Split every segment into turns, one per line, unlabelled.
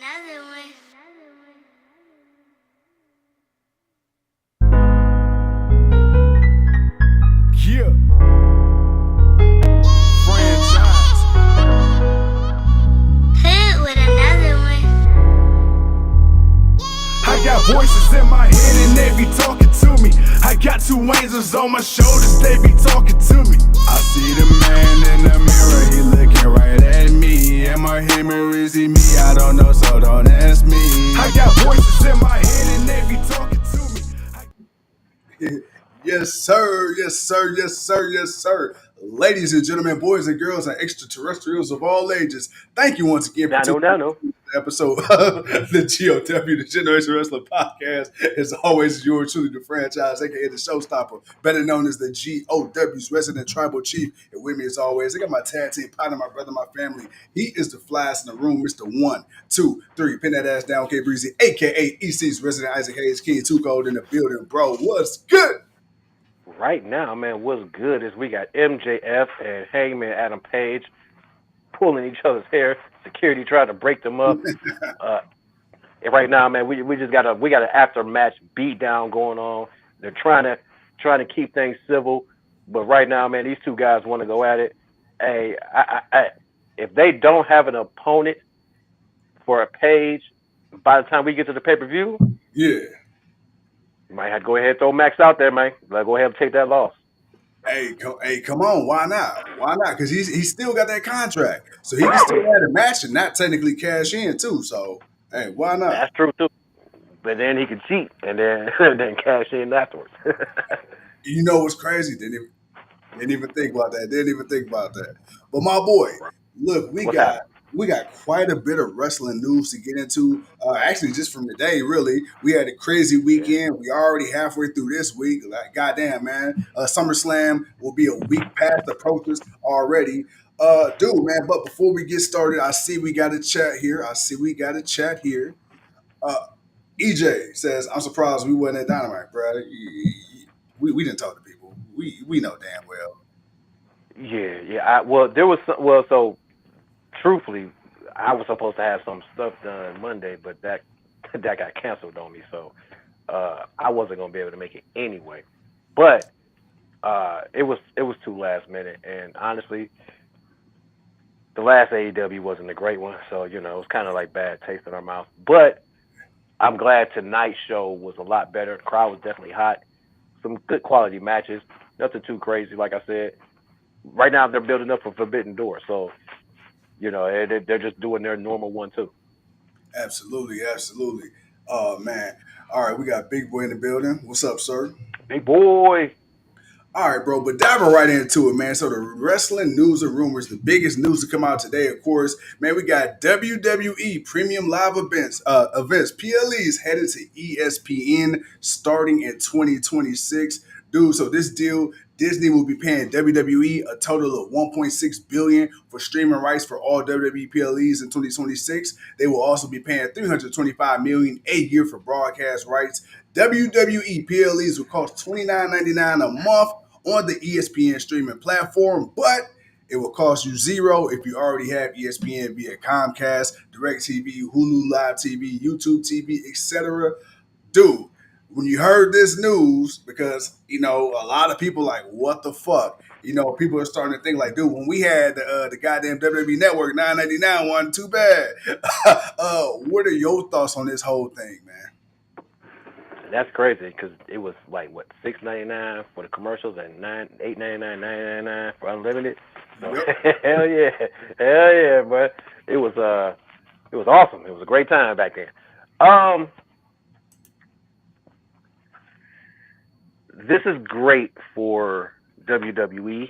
another one.
Yeah. Franchise.
Put with another one.
I got voices in my head and they be talking to me. I got two angels on my shoulders, they be talking to me. I see the man in the mirror, he looking right at me. Am I him or is he me? I don't know, so don't ask me. I got voices in my head and they be talking to me. Yes, sir. Yes, sir. Yes, sir. Yes, sir. Ladies and gentlemen, boys and girls, and extraterrestrials of all ages, thank you once again for tuning in to this episode of the GOW, the Generation Wrestling Podcast. As always, yours truly, the franchise, aka the showstopper, better known as the GOW's resident tribal chief. And with me, as always, I got my tag team partner, my brother, my family. He is the flyest in the room, Mr. 1, 2, 3. Pin that ass down, K Breezy, aka EC's resident Isaac Hayes, King 2 Cold in the building, bro. What's good?
Right now, man, what's good is we got MJF and Hangman Adam Page pulling each other's hair. Security trying to break them up. And right now, man, we just got an after match beat down going on. They're trying to keep things civil, but right now, man, these two guys want to go at it. Hey, if they don't have an opponent for a Page by the time we get to the pay-per-view,
Yeah.
you might have to go ahead and throw Max out there, man. Like, go ahead and take that loss.
Hey, come on. Why not? Why not? Because he's still got that contract. So he can still have a match and not technically cash in, too. So, hey, why not?
That's true, too. But then he could cheat and then then cash in afterwards.
You know what's crazy? Didn't even think about that. Didn't even think about that. But my boy, look, we
What's
got
happening?
quite a bit of wrestling news to get into. Actually, just from today, really, we had a crazy weekend. We already halfway through this week. Like, goddamn, man, SummerSlam will be a week past approaches already. Dude, man. But before we get started, I see we got a chat here. Uh, EJ says, "I'm surprised we wasn't at Dynamite, bro. We didn't talk to people. We know damn well."
Yeah. Well, there was so truthfully, I was supposed to have some stuff done Monday, but that got canceled on me, so I wasn't gonna be able to make it anyway. But it was too last minute, and honestly, the last AEW wasn't a great one, so it was kind of like bad taste in our mouth. But I'm glad tonight's show was a lot better. The crowd was definitely hot. Some good quality matches. Nothing too crazy, like I said. Right now they're building up for Forbidden Door, so they're just doing their normal one too.
Absolutely, absolutely. Oh man. All right, we got Big Boy in the building. What's up, sir?
Big boy.
All right, bro, but diving right into it, man. So the wrestling news and rumors, the biggest news to come out today, of course, man, we got WWE Premium Live events, PLEs headed to ESPN starting in 2026. Dude, so this deal, Disney will be paying WWE a total of 1.6 billion for streaming rights for all WWE PLEs in 2026. They will also be paying 325 million a year for broadcast rights. WWE PLEs will cost $29.99 a month on the ESPN streaming platform, but it will cost you zero if you already have ESPN via Comcast, DirecTV, Hulu Live TV, YouTube TV, etc. Dude, when you heard this news, because a lot of people like, what the fuck? People are starting to think like, dude, when we had the goddamn WWE Network, $9.99 wasn't too bad. What are your thoughts on this whole thing, man?
That's crazy because it was like what $6.99 for the commercials and $8.99, $9.99 for unlimited. So
Yep.
hell yeah, but it was awesome. It was a great time back then. This is great for WWE.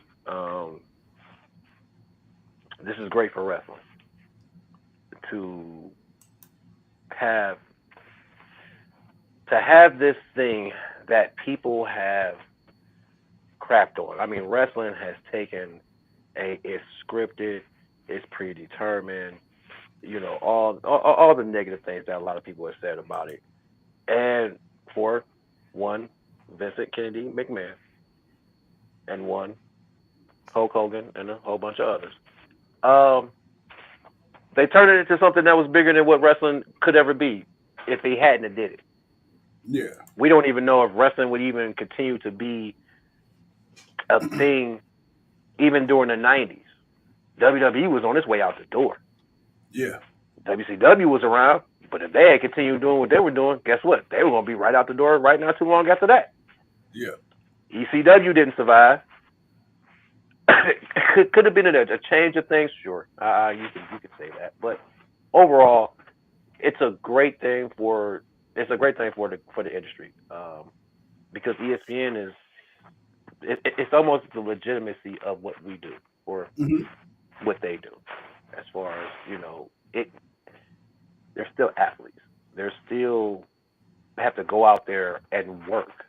This is great for wrestling to have this thing that people have crapped on. I mean, wrestling has taken it's scripted, it's predetermined, all the negative things that a lot of people have said about it. And for one, Vincent Kennedy McMahon, and one, Hulk Hogan, and a whole bunch of others. Um, They turned it into something that was bigger than what wrestling could ever be if they hadn't have did it.
Yeah.
We don't even know if wrestling would even continue to be a thing even during the 90s. WWE was on its way out the door.
Yeah.
WCW was around, but if they had continued doing what they were doing, guess what? They were going to be right out the door right not too long after that.
Yeah.
ECW didn't survive. Could have been a change of things, sure. You could say that, but overall, it's a great thing for the industry because ESPN is it's almost the legitimacy of what we do or
Hmm.
what they do as far as it. They're still athletes. They're still have to go out there and work.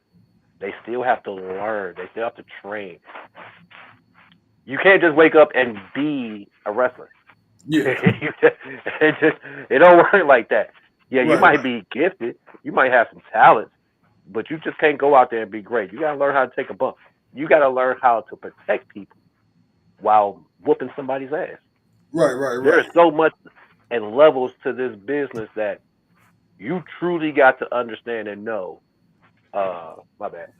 They still have to learn. They still have to train. You can't just wake up and be a wrestler.
Yeah.
It don't work like that. Yeah, you
Right.
might
Right.
be gifted, you might have some talent, but you just can't go out there and be great. You gotta learn how to take a bump. You gotta learn how to protect people while whooping somebody's ass.
Right. Right.
There is
Right.
so much and levels to this business that you truly got to understand and know. My bad.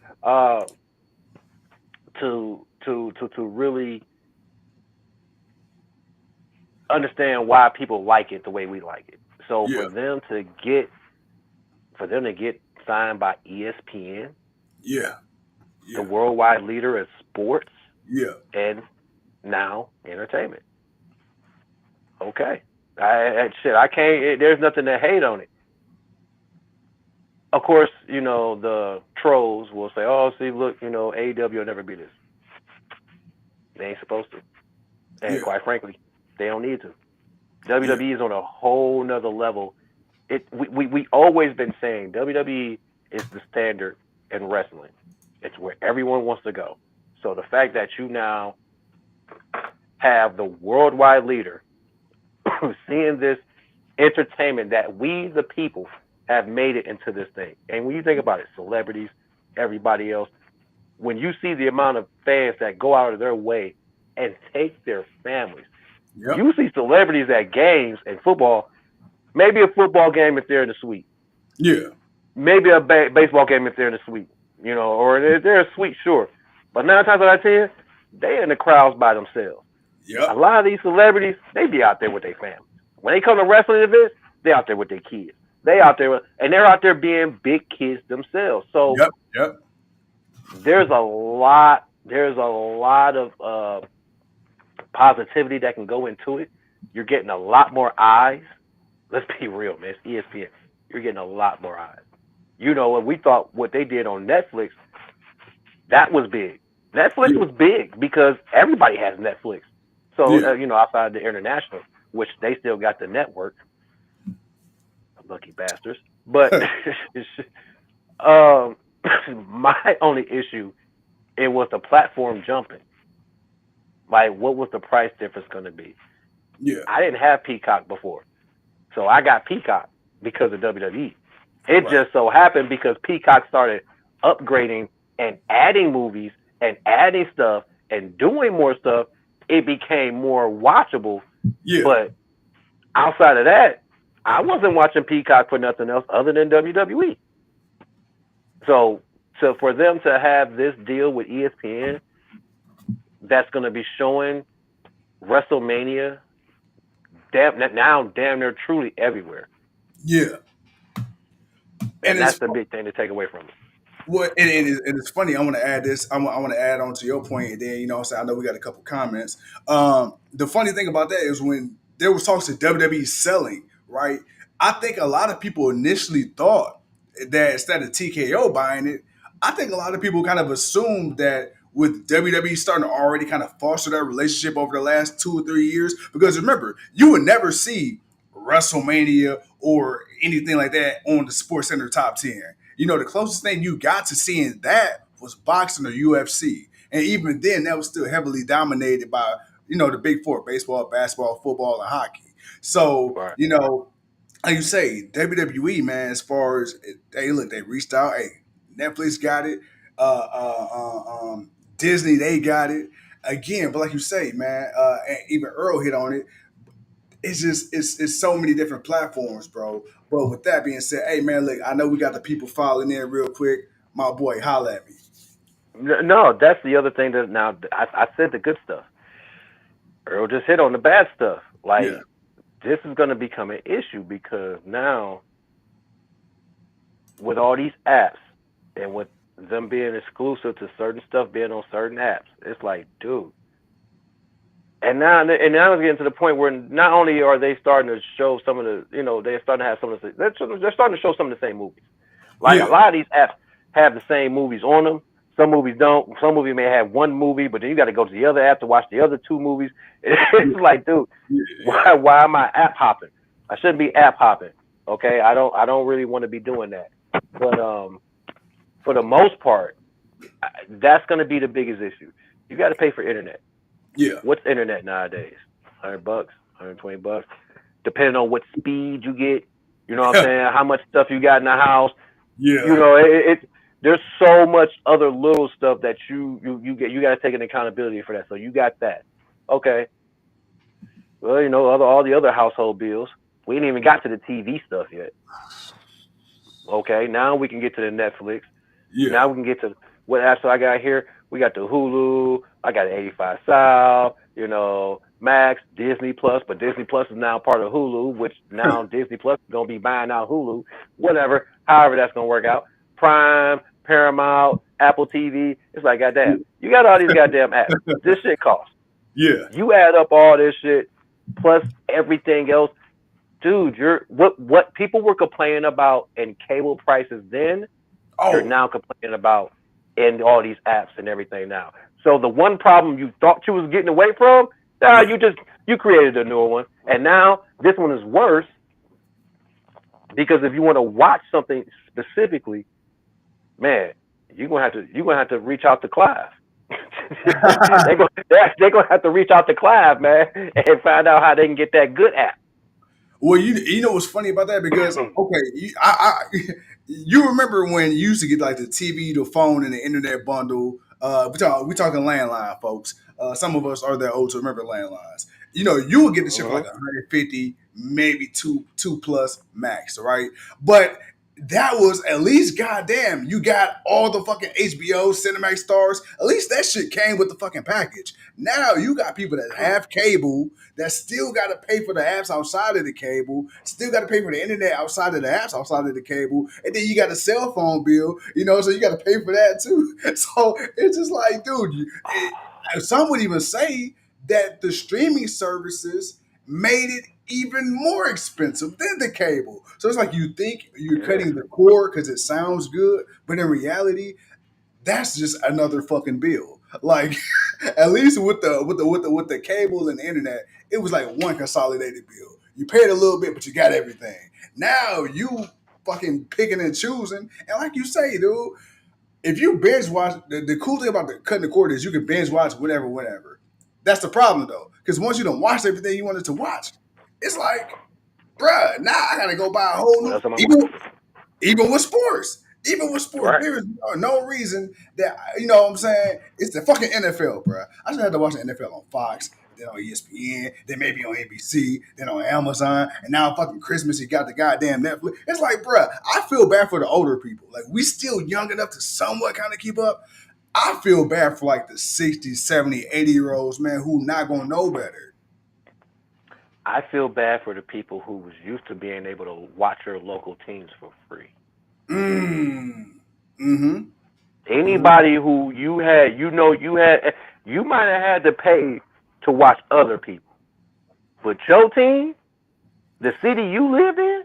To really understand why people like it the way we like it. So
Yeah.
for them to get signed by ESPN,
Yeah.
the
Yeah.
worldwide leader in sports
Yeah.
and now entertainment. Okay, shit, I can't. There's nothing to hate on it. Of course, the trolls will say, "Oh, see, look, AEW will never be this. They ain't supposed to." And
Yeah.
quite frankly, they don't need to.
Yeah.
WWE is on a whole nother level. We always been saying WWE is the standard in wrestling. It's where everyone wants to go. So the fact that you now have the worldwide leader seeing this entertainment that we the people have made it into this thing. And when you think about it, celebrities, everybody else, when you see the amount of fans that go out of their way and take their families,
Yep.
you see celebrities at games and football, maybe a football game if they're in the suite,
Yeah.
maybe a baseball game if they're in the suite, or they're a suite, sure. But 9 times out of 10, they in the crowds by themselves. A
Yep.
lot of these celebrities, they be out there with their families. When they come to wrestling events, they out there with their kids. They out there and they're out there being big kids themselves. So
Yep. Yep.
there's a lot of positivity that can go into it. You're getting a lot more eyes. Let's be real, man. It's ESPN. You're getting a lot more eyes. What we thought what they did on Netflix, that was big. Netflix
Yeah.
was big because everybody has Netflix. So,
Yeah.
outside the international, which they still got the network, lucky bastards. But um, my only issue, it was the platform jumping. Like, what was the price difference going to be?
Yeah.
I didn't have Peacock before. So I got Peacock because of WWE. It
Right.
just so happened because Peacock started upgrading and adding movies and adding stuff and doing more stuff, it became more watchable.
Yeah.
But outside of that, I wasn't watching Peacock for nothing else other than WWE. So for them to have this deal with ESPN that's going to be showing WrestleMania damn near truly everywhere.
Yeah. And
And
it's
that's the big thing to take away from it.
what and it's funny. I want to add this. I want to add on to your point, and then what I'm saying, I know we got a couple comments. The funny thing about that is when there was talks of WWE selling, right? I think a lot of people initially thought that instead of TKO buying it, I think a lot of people kind of assumed that with WWE starting to already kind of foster that relationship over the last 2 or 3 years. Because remember, you would never see WrestleMania or anything like that on the Sports Center top 10. The closest thing you got to seeing that was boxing or UFC. And even then, that was still heavily dominated by, the big four: baseball, basketball, football, and hockey. So,
Right.
like you say, WWE, man, as far as, hey, look, they reached out. Hey, Netflix got it. Disney, they got it. Again, but like you say, man, and even Earl hit on it. it's just it's so many different platforms, bro. But with that being said, hey man, look, I know we got the people filing in real quick. My boy, holla at me.
No, that's the other thing that now I said the good stuff. Earl just hit on the bad stuff.
Yeah,
Like this is going to become an issue because now with all these apps and with them being exclusive to certain stuff being on certain apps, it's like, dude. And now it's getting to the point where not only are they starting to show some of the, they're starting to have some of the, they're starting to show some of the same movies. Like a
yeah,
lot of these apps have the same movies on them. Some movies don't. Some movies may have one movie, but then you got to go to the other app to watch the other two movies.
yeah,
It's like, dude,
yeah,
why am I app hopping? I shouldn't be app hopping. Okay, I don't really want to be doing that. But for the most part, that's going to be the biggest issue. You got to pay for internet.
yeah,
What's internet nowadays? $100, $120, depending on what speed you get. You know what I'm
yeah,
saying? How much stuff you got in the house. You
yeah.
know, there's so much other little stuff that you get. You got to take an accountability for that. So you got that. Okay. Well, all the other household bills. We ain't even got to the TV stuff yet. Okay. Now we can get to the Netflix.
Yeah.
Now we can get to what apps I got here. We got the Hulu. I got 85 South. Max, Disney Plus, but Disney Plus is now part of Hulu, which now Disney Plus is gonna be buying out Hulu. Whatever, however that's gonna work out. Prime, Paramount, Apple TV. It's like goddamn, you got all these goddamn apps. This shit costs.
Yeah.
You add up all this shit plus everything else, dude. You're what people were complaining about in cable prices then you're
Oh,
now complaining about in all these apps and everything now. So the one problem you thought you was getting away from,
yeah.
you created a new one, and now this one is worse because if you want to watch something specifically, man, you're gonna have to reach out to Clive. they're gonna have to reach out to Clive, man, and find out how they can get that good app.
Well, you know what's funny about that because okay, you remember when you used to get like the TV, the phone, and the internet bundle. We talking landline, folks. Some of us are that old to remember landlines. You would get the shit for like
Hmm.
150, maybe two plus max, right? But that was at least goddamn. You got all the fucking HBO, Cinemax stars. At least that shit came with the fucking package. Now you got people that have cable that still got to pay for the apps outside of the cable, still got to pay for the internet outside of the apps outside of the cable, and then you got a cell phone bill, so you got to pay for that too. So it's just like, dude, some would even say that the streaming services made it even more expensive than the cable. So it's like you think you're
Yeah,
cutting the cord because it sounds good, but in reality, that's just another fucking bill. Like at least with the cable and the internet, it was like one consolidated bill. You paid a little bit, but you got everything. Now you fucking picking and choosing, and like you say, dude, if you binge watch, the cool thing about the cutting the cord is you can binge watch whatever. That's the problem though, because once you don't watch everything you wanted to watch, it's like, bruh, now I gotta go buy a whole
what
new.
else am I watching?
Even with sports,
Right.
there is no reason that what I'm saying. It's the fucking NFL, bro. I just had to watch the NFL on Fox, then on ESPN, then maybe on ABC, then on Amazon, and now fucking Christmas you got the goddamn Netflix. It's like, bro, I feel bad for the older people. Like we still young enough to somewhat kind of keep up. I feel bad for like the 60, 70, 80-year olds, man, who not gonna know better.
I feel bad for the people who was used to being able to watch their local teams for free.
Mm. Mm-hmm. Mm-hmm.
Anybody who you might have had to pay to watch other people, but your team, the city you live in,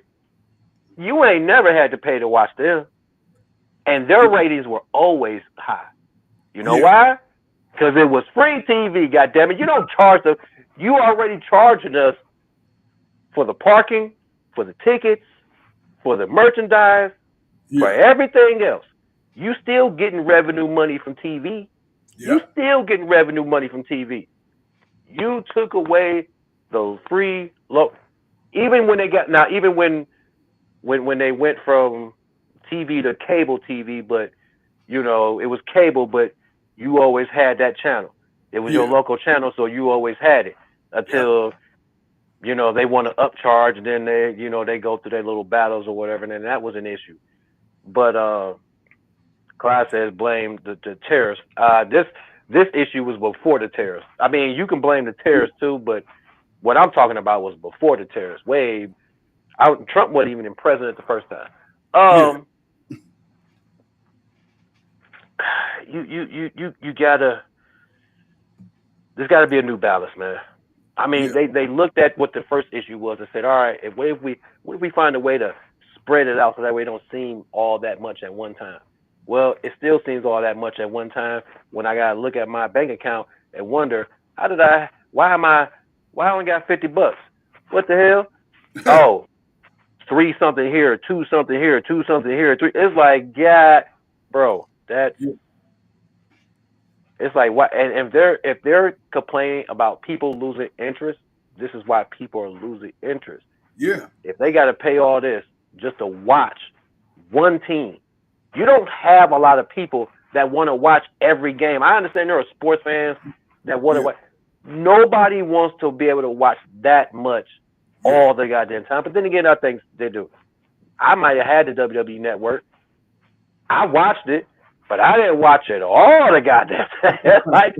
you ain't never had to pay to watch them, and their ratings were always high. You know
Yeah.
why? Because it was free TV. God damn it! You don't charge them. You already charging us for the parking, for the tickets, for the merchandise, for
Yeah.
everything else. You still getting revenue money from TV. You
Yep.
still getting revenue money from TV. You took away those free low. Even when they got now, even when they went from TV to cable TV, but it was cable, but you always had that channel. It was your
Yeah.
local channel, so you always had it
Yep.
until You know, they want to upcharge, and then they go through their little battles or whatever, and then that was an issue. But Clyde says blame the tariffs. This issue was before the tariffs. I mean, you can blame the tariffs too, but what I'm talking about was before the tariffs. Trump wasn't even in president the first time.
Yeah,
You gotta. There's got to be a new balance, man. I mean,
yeah,
they looked at what the first issue was and said, all right, what if we find a way to spread it out so that way it don't seem all that much at one time? Well, it still seems all that much at one time when I gotta look at my bank account and wonder why I only got $50? What the hell? Oh, three something here, two something here, two something here, three. It's like, yeah, bro, that
yeah,
it's like what, and if they're complaining about people losing interest, this is why people are losing interest.
yeah,
If they got to pay all this just to watch one team, you don't have a lot of people that want to watch every game. I understand there are sports fans that want to
yeah,
watch. Nobody wants to be able to watch that much
yeah,
all the goddamn time. But then again, other things they do. I might have had the WWE network. I watched it, but I didn't watch it all the goddamn time. Like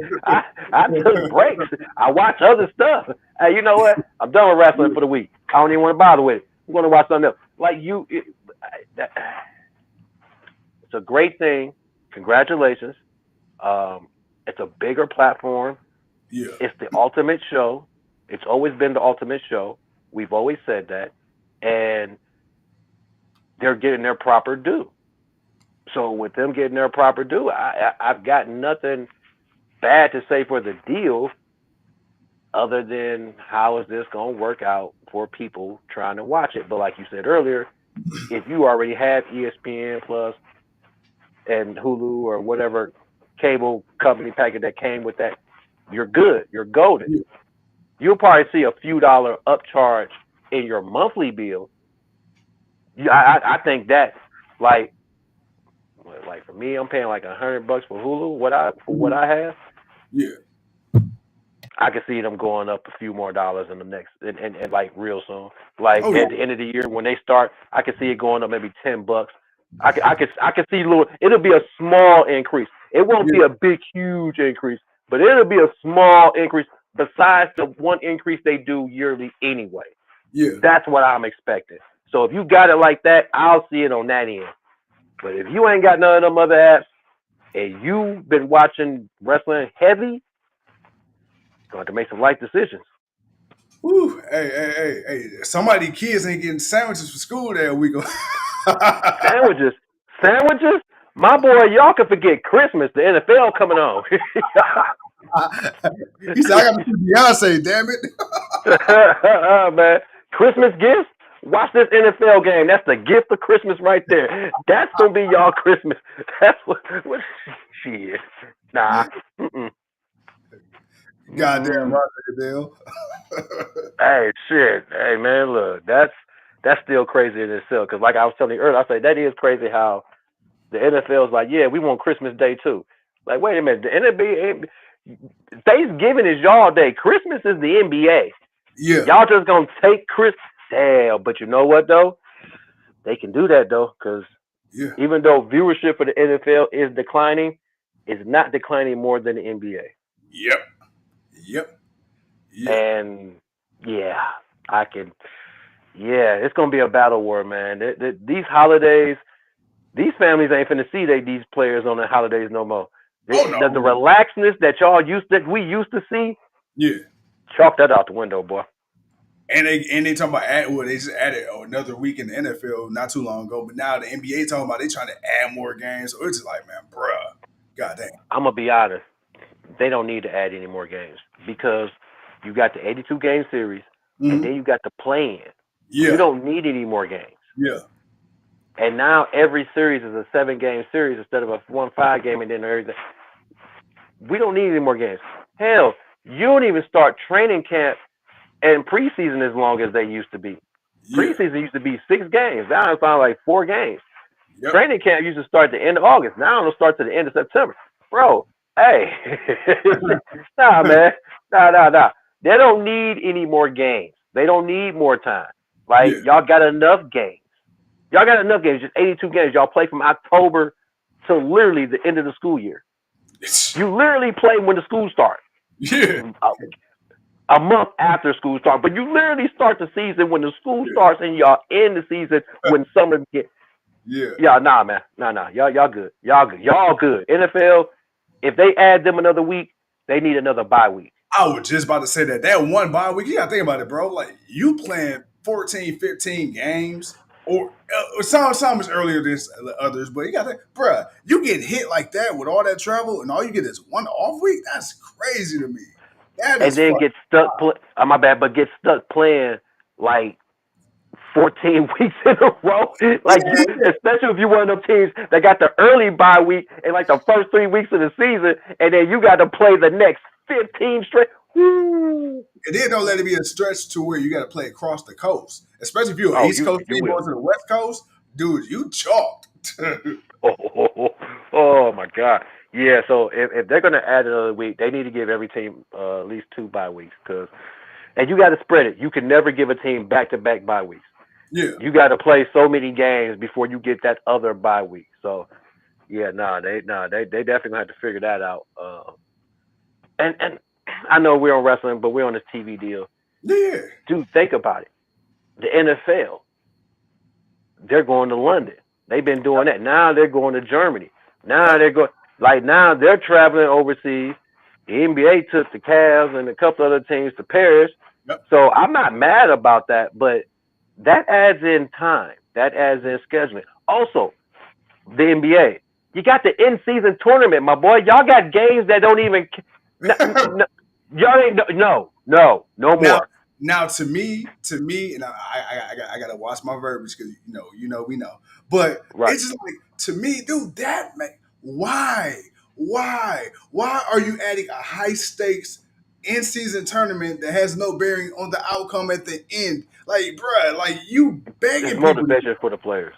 I took breaks. I watched other stuff. Hey, you know what? I'm done with wrestling for the week. I don't even want to bother with it. I'm going to watch something else. Like it's a great thing. Congratulations. It's a bigger platform.
yeah,
It's the ultimate show. It's always been the ultimate show. We've always said that, and they're getting their proper due. So with them getting their proper due, I've got nothing bad to say for the deal, other than how is this going to work out for people trying to watch it. But like you said earlier, if you already have ESPN Plus and Hulu or whatever cable company package that came with that, you're good. You're golden.
yeah,
You'll probably see a few dollar upcharge in your monthly bill. I think that like like for me, I'm paying like $100 for Hulu. What I have,
yeah.
I can see them going up a few more dollars in the next and like real soon. Like
Oh
at
yeah,
the end of the year when they start, I can see it going up maybe $10. I can see little. It'll be a small increase. It won't be
yeah,
a big huge increase, but it'll be a small increase besides the one increase they do yearly anyway.
yeah,
That's what I'm expecting. So if you got it like that, I'll see it on that end. But if you ain't got none of them other apps and you've been watching wrestling heavy, going to make some life decisions.
Woo. Hey. Somebody kids ain't getting sandwiches for school that week.
Sandwiches, sandwiches. My boy, y'all can forget Christmas. The NFL coming on.
He said, I got to see Beyonce, damn it.
Man, Christmas gifts. Watch this NFL game. That's the gift of Christmas right there. That's gonna be y'all Christmas. That's what she is. Nah. Mm-mm.
Goddamn
Mm-mm.
Roger Goodell.
Hey, shit. Hey, man, look, that's still crazy in itself. Because like I was telling you earlier, I said that is crazy how the NFL is like, yeah, we want Christmas Day too. Like, wait a minute, the NBA, Thanksgiving is y'all day. Christmas is the NBA.
Yeah,
Y'all just gonna take Chris. Damn, but you know what though? They can do that though, because
yeah.
even though viewership for the NFL is declining, it's not declining more than the NBA.
Yep. Yep. Yeah.
And yeah, I can. Yeah, it's gonna be a battle war, man. These holidays, these families ain't finna see these players on the holidays no more.
Oh
The
no.
relaxedness that we used to see,
Yeah.
chalk that out the window, boy.
And they talking about they just added another week in the NFL not too long ago, but now the NBA talking about they trying to add more games. So it's just like, man, bruh, god dang.
I'm gonna be honest. They don't need to add any more games because you got the 82 game series and
Mm-hmm.
then you got the play-in. You
Yeah,
don't need any more games.
yeah,
And now every series is a 7 game series instead of a 1-5 game and then everything. We don't need any more games. Hell, you don't even start training camp and preseason as long as they used to be.
yeah,
Preseason used to be 6 games. Now it's on like 4 games.
yep,
Training camp used to start at the end of August. Now it'll start to the end of September. Bro, hey. Nah, man. Nah. They don't need any more games. They don't need more time. Like
Yeah.
y'all got enough games. Y'all got enough games. Just 82 games. Y'all play from October to literally the end of the school year. You literally play when the school starts.
Yeah.
A month after school starts, but you literally start the season when the school
Yeah.
starts, and y'all end the season when summer begins.
Yeah.
Yeah, nah, man, nah. Y'all good. Y'all good. NFL, if they add them another week, they need another bye week.
I was just about to say that one bye week, you gotta think about it, bro. Like you playing 14, 15 games, or some is earlier than others, but you gotta think, bruh, you get hit like that with all that travel, and all you get is one off week. That's crazy to me. That
And
is
then
fucking
get stuck. My bad, but get stuck playing like 14 weeks in a row. Like you,
yeah,
especially if you're one of them teams that got the early bye week and like the first 3 weeks of the season, and then you got to play the next 15 straight. Woo.
and then don't let it be a stretch to where you gotta play across the coast, especially if you're an
Oh,
East
you
Coast
you
team going
will.
to the West Coast, dude. You chalked.
Oh my God. Yeah, so if they're gonna add another week, they need to give every team at least 2 bye weeks, and you got to spread it. You can never give a team back-to-back bye weeks.
yeah,
You got to play so many games before you get that other bye week. So yeah, they definitely have to figure that out. And I know we're on wrestling, but we're on this TV deal.
yeah,
Dude, think about it. The NFL, they're going to London. They've been doing that. Now they're going to Germany. Now
yep,
they're going like now they're traveling overseas. The NBA took the Cavs and a couple other teams to Paris.
yep.
So I'm not mad about that, but that adds in time. That adds in scheduling. Also, the NBA. You got the in-season tournament, my boy. Y'all got games that don't even. Y'all ain't no
Now,
more.
now to me, and I gotta watch my verbiage because we know. But
Right.
it's just like to me, dude, that make why are you adding a high stakes in season tournament that has no bearing on the outcome at the end? Like, bruh, like you
It's
begging people to
motivation for the players.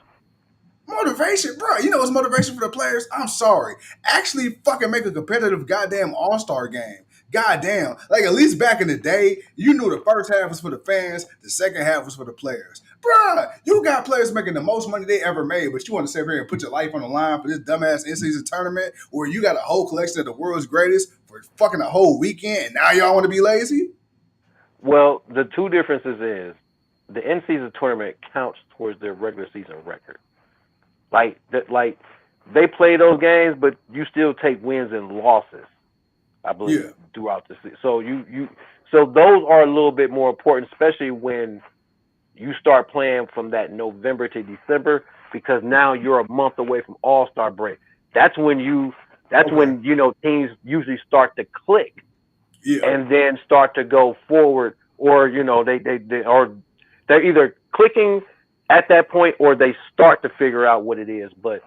motivation, bro. You know what's motivation for the players? I'm sorry. Actually, fucking make a competitive goddamn all-star game. Goddamn. Like at least back in the day, you knew the first half was for the fans, the second half was for the players. Bruh, you got players making the most money they ever made, but you want to sit here and put your life on the line for this dumbass in-season tournament where you got a whole collection of the world's greatest for fucking a whole weekend, and now y'all want to be lazy?
Well, the two differences is the in-season tournament counts towards their regular season record. Like that, like they play those games, but you still take wins and losses. I believe
Yeah,
throughout the season. So those are a little bit more important, especially when you start playing from that November to December, because now you're a month away from All Star break. That's when you. That's
okay.
when teams usually start to click
Yeah,
and then start to go forward, or or they're either clicking at that point or they start to figure out what it is. But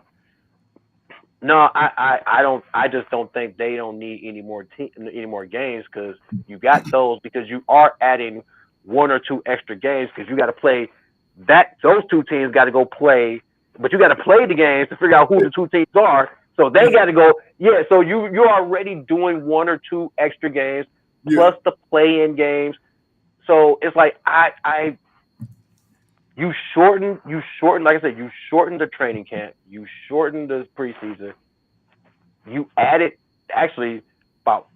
no, I don't. I just don't think they don't need any more games because you got those because you are adding one or two extra games because you got to play that those two teams got to go play, but you got to play the games to figure out who the two teams are. So they
yeah,
got to go. Yeah, so you're already doing one or two extra games
yeah,
plus the play-in games. So it's like you shorten like I said, you shorten the training camp, you shorten the preseason, you added actually about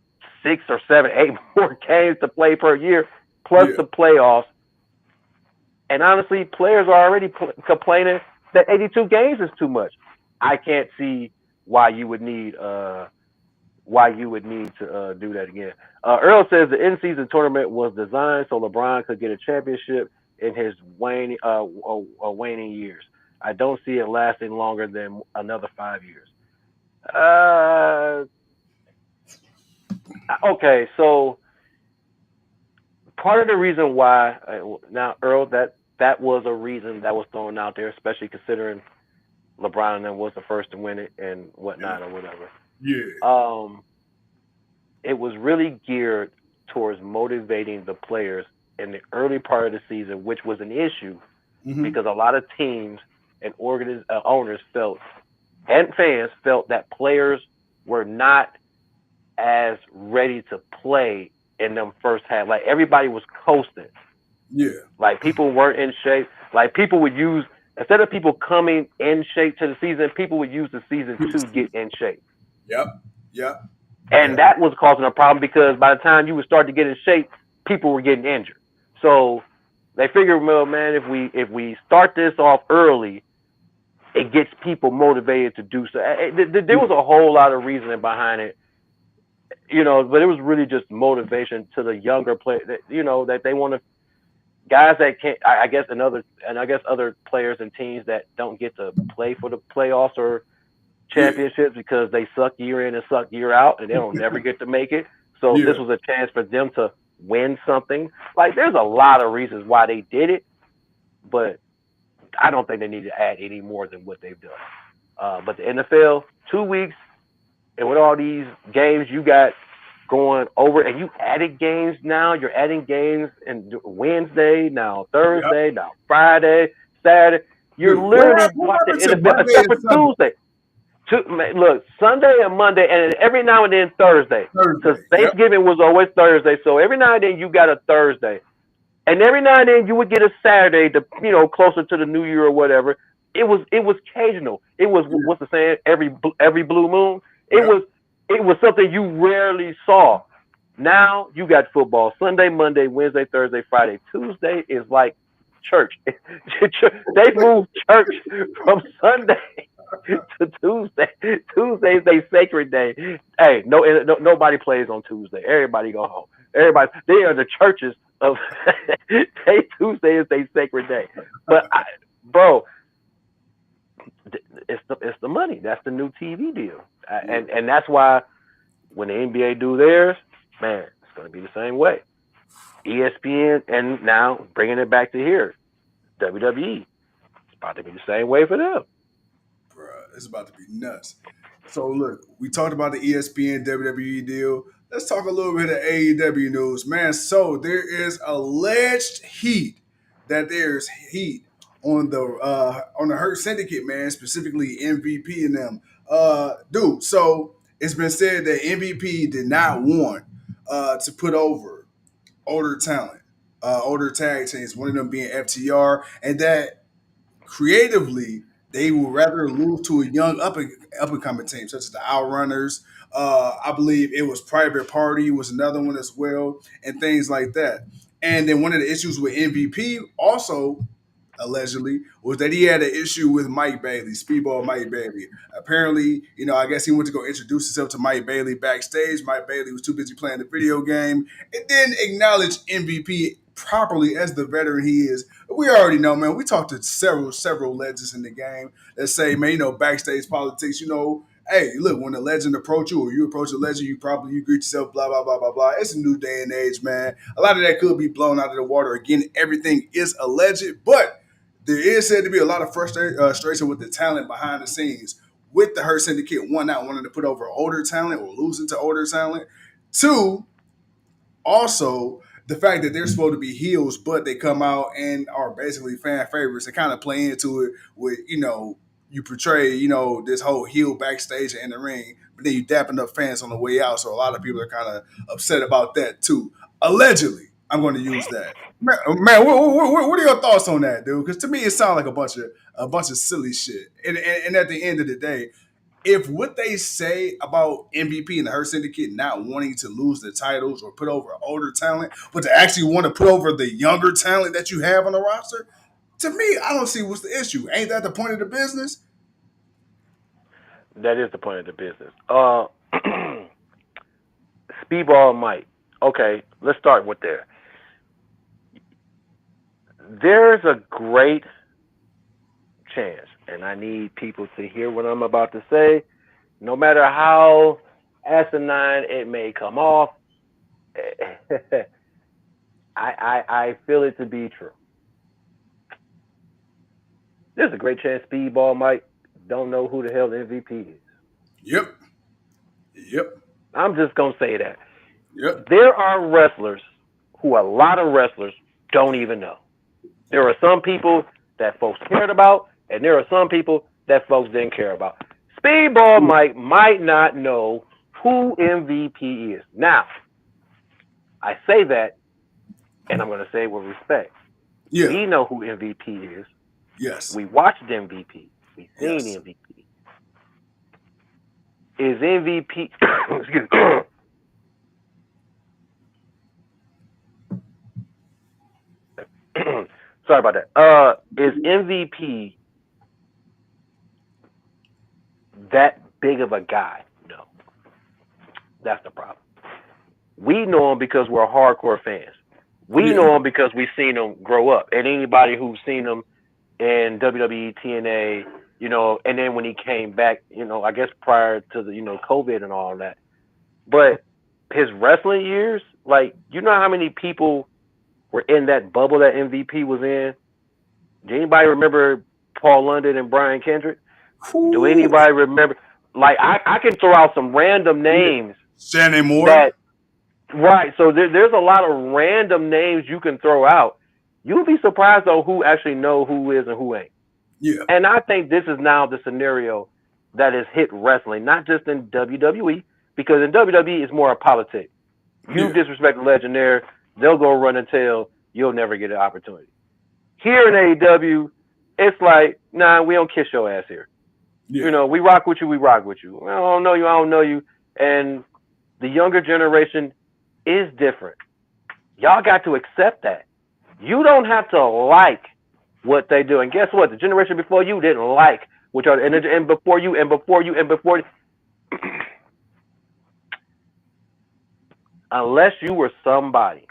6 or 7, 8 more games to play per year, plus
yeah.
the playoffs. And honestly, players are already complaining that 82 games is too much. I can't see why you would need to do that again. Earl says the in-season tournament was designed so LeBron could get a championship in his waning years. I don't see it lasting longer than another 5 years. Uh, okay, so part of the reason why now Earl that was a reason that was thrown out there, especially considering LeBron then was the first to win it and whatnot or whatever.
Yeah,
Um, it was really geared towards motivating the players in the early part of the season, which was an issue
mm-hmm.
because a lot of teams and owners felt and fans felt that players were not as ready to play in them first half. Like everybody was coasting.
Yeah.
Like people weren't in shape. Like people would use instead of people coming in shape to the season, people would use the season to get in shape.
Yep. Yep.
And
Yep.
that was causing a problem because by the time you would start to get in shape, people were getting injured. So they figured, well, man, if we start this off early, it gets people motivated to do so. There was a whole lot of reasoning behind it, but it was really just motivation to the younger players, that they want to guys that can't. I guess other players and teams that don't get to play for the playoffs or
Yeah.
championships because they suck year in and suck year out, and they don't never get to make it. So
Yeah.
this was a chance for them to win something. Like there's a lot of reasons why they did it, but I don't think they need to add any more than what they've done. But the NFL, 2 weeks, and with all these games you got going over, and you added games now. You're adding games and Wednesday, now
Yep.
Thursday, now Friday, Saturday. You're
Dude,
literally
what
watching
happened to
NFL,
Monday
except
and
for
Sunday?
Tuesday. Look, Sunday and Monday, and then every now and then Thursday. Because
Thursday. Yep.
Thanksgiving was always Thursday, so every now and then you got a Thursday, and every now and then you would get a Saturday, closer to the New Year or whatever. It was occasional. It was what's the saying? Every blue moon. It
Yep.
was something you rarely saw. Now you got football Sunday, Monday, Wednesday, Thursday, Friday. Tuesday is like church. They moved church from Sunday to Tuesday. Tuesday is their sacred day. Hey, nobody plays on Tuesday. Everybody go home. They are the churches of Tuesday is their sacred day. But bro, it's the money. That's the new TV deal, and that's why when the NBA do theirs, man, it's gonna be the same way. ESPN, and now bringing it back to here, WWE, it's about to be the same way for them.
Bruh, it's about to be nuts. So look, we talked about the ESPN WWE deal. Let's talk a little bit of AEW news, man. So there is alleged heat there's heat on the Hurt Syndicate, man, specifically MVP and them. Dude, so it's been said that MVP did not want to put over older talent, older tag teams, one of them being FTR, and that creatively, they would rather lose to a young up and coming team, such as the Outrunners. I believe it was Private Party was another one as well, and things like that. And then one of the issues with MVP also allegedly was that he had an issue with Mike Bailey, Speedball Mike Bailey. Apparently, I guess he went to go introduce himself to Mike Bailey backstage. Mike Bailey was too busy playing the video game and didn't acknowledge MVP properly as the veteran he is. We already know, man. We talked to several legends in the game that say, man, backstage politics, hey, look, when a legend approach you or you approach a legend, you greet yourself, blah, blah, blah, blah, blah. It's a new day and age, man. A lot of that could be blown out of the water. Again, everything is alleged, but there is said to be a lot of frustration with the talent behind the scenes with the Hurt Syndicate. One, not wanting to put over older talent or losing to older talent. Two, also the fact that they're supposed to be heels, but they come out and are basically fan favorites and kind of play into it with, you portray, this whole heel backstage and in the ring, but then you dapping up fans on the way out. So a lot of people are kind of upset about that too. Allegedly, I'm going to use that. Man, what are your thoughts on that, dude? Because to me, it sounds like a bunch of silly shit. And at the end of the day, if what they say about MVP and the Hurt Syndicate not wanting to lose the titles or put over older talent, but to actually want to put over the younger talent that you have on the roster, to me, I don't see what's the issue. Ain't that the point of the business?
That is the point of the business. Speedball Mike. Okay, let's start with there. There's a great chance, and I need people to hear what I'm about to say, no matter how asinine it may come off. I feel it to be true. There's a great chance Speedball Mike don't know who the hell the MVP is.
Yep. Yep.
I'm just gonna say that.
Yep.
There are wrestlers who a lot of wrestlers don't even know. There are some people that folks cared about, and there are some people that folks didn't care about. Speedball Mike might not know who MVP is. Now, I say that, and I'm going to say it with respect.
Yeah.
We know who MVP is.
Yes.
We watched MVP. We seen
Yes.
MVP. Is MVP? Excuse me. Sorry about that. Is MVP that big of a guy? No, that's the problem. We know him because we're hardcore fans. We
Yeah.
know him because we've seen him grow up. And anybody who's seen him in WWE, TNA, and then when he came back, I guess prior to the, COVID and all that. But his wrestling years, like, you know how many people were in that bubble that MVP was in? Do anybody remember Paul London and Brian Kendrick? Do
Whew.
anybody remember? Like, I can throw out some random
Yeah.
names
Shannon Moore.
that, right. So there's a lot of random names you can throw out. You'll be surprised, though, who actually know who is and who ain't.
Yeah.
And I think this is now the scenario that has hit wrestling, not just in WWE, because in WWE it's more a politics. You
Yeah.
disrespect the legend there, they'll go run and tell, you'll never get an opportunity. Here in AEW, it's like, nah, we don't kiss your ass here.
Yeah.
We rock with you, we rock with you. I don't know you, I don't know you. And the younger generation is different. Y'all got to accept that. You don't have to like what they do. And guess what? The generation before you didn't like what y'all, and before you, and before you, and before. Unless you were somebody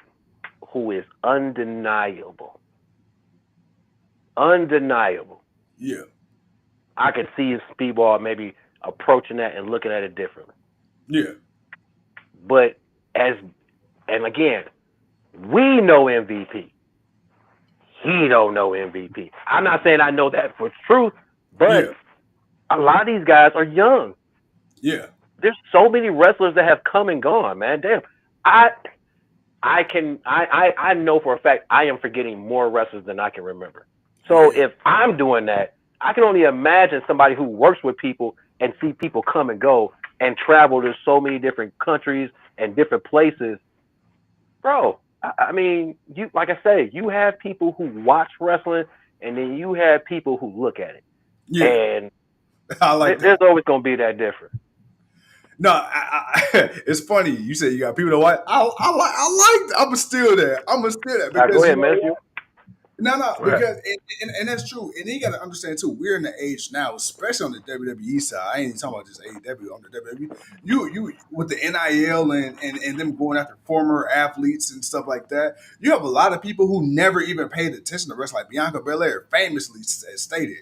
who is undeniable,
Yeah.
I could see Speedball maybe approaching that and looking at it differently.
Yeah.
But and again, we know MVP. He don't know MVP. I'm not saying I know that for truth, but
Yeah.
a lot of these guys are young.
Yeah.
There's so many wrestlers that have come and gone, man. Damn. I know for a fact I am forgetting more wrestlers than I can remember. So
Yeah.
if I'm doing that, I can only imagine somebody who works with people and see people come and go and travel to so many different countries and different places. Bro, I mean, you, like I say, you have people who watch wrestling and then you have people who look at it.
Yeah.
And
I like
there's
that.
always going to be that difference.
No, it's funny. You say you got people that watch. I like. I'm still there. I'm still there
All right, go
because you
ahead,
know
man.
what? No,
Go ahead.
because and that's true. And then you got to understand too. We're in the age now, especially on the WWE side. I ain't even talking about just AEW on the WWE. You with the NIL and them going after former athletes and stuff like that. You have a lot of people who never even paid attention to wrestling. Like Bianca Belair famously stated,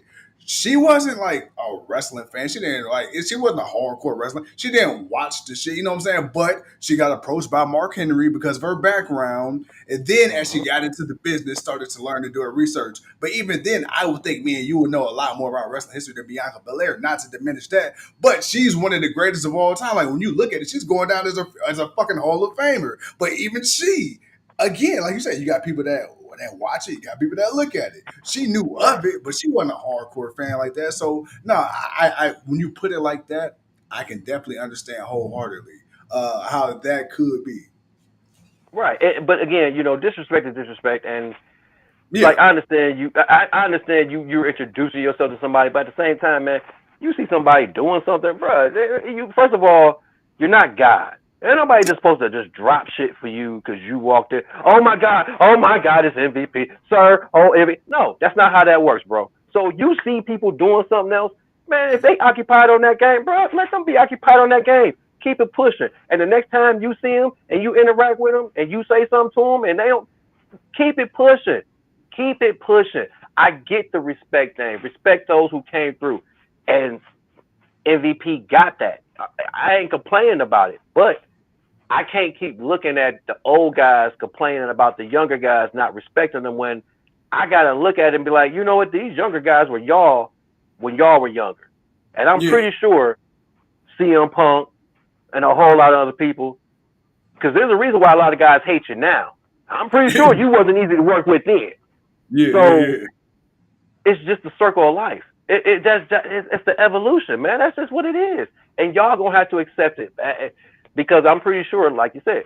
she wasn't like a wrestling fan. She didn't like. She wasn't a hardcore wrestler. She didn't watch the shit. You know what I'm saying? But she got approached by Mark Henry because of her background. And then as she got into the business, started to learn to do her research. But even then, I would think me and you would know a lot more about wrestling history than Bianca Belair. Not to diminish that, but she's one of the greatest of all time. Like when you look at it, she's going down as a fucking Hall of Famer. But even she, again, like you said, you got people that watch it, you got people that look at it. She knew
Right.
of it, but she wasn't a hardcore fan like that. So no, I when you put it like that, I can definitely understand wholeheartedly how that could be.
Right. But again, disrespect is disrespect. And like,
Yeah,
I understand you. I understand you're introducing yourself to somebody, but at the same time, man, you see somebody doing something, bro. You first of all, you're not God. Ain't nobody just supposed to just drop shit for you because you walked in. Oh my God, it's MVP, sir. Oh, MVP. No, that's not how that works, bro. So you see people doing something else, man. If they occupied on that game, bro, let them be occupied on that game. Keep it pushing. And the next time you see them and you interact with them and you say something to them and they don't, keep it pushing. Keep it pushing. I get the respect thing. Respect those who came through. And MVP got that. I ain't complaining about it. But I can't keep looking at the old guys complaining about the younger guys not respecting them when I got to look at it and be like, you know what? These younger guys were y'all when y'all were younger. And I'm
yeah,
pretty sure CM Punk and a whole lot of other people, because there's a reason why a lot of guys hate you now. I'm pretty sure you wasn't easy to work with then.
yeah,
So
yeah,
it's just the circle of life. It's the evolution, man. That's just what it is, and y'all gonna have to accept it because I'm pretty sure, like you said,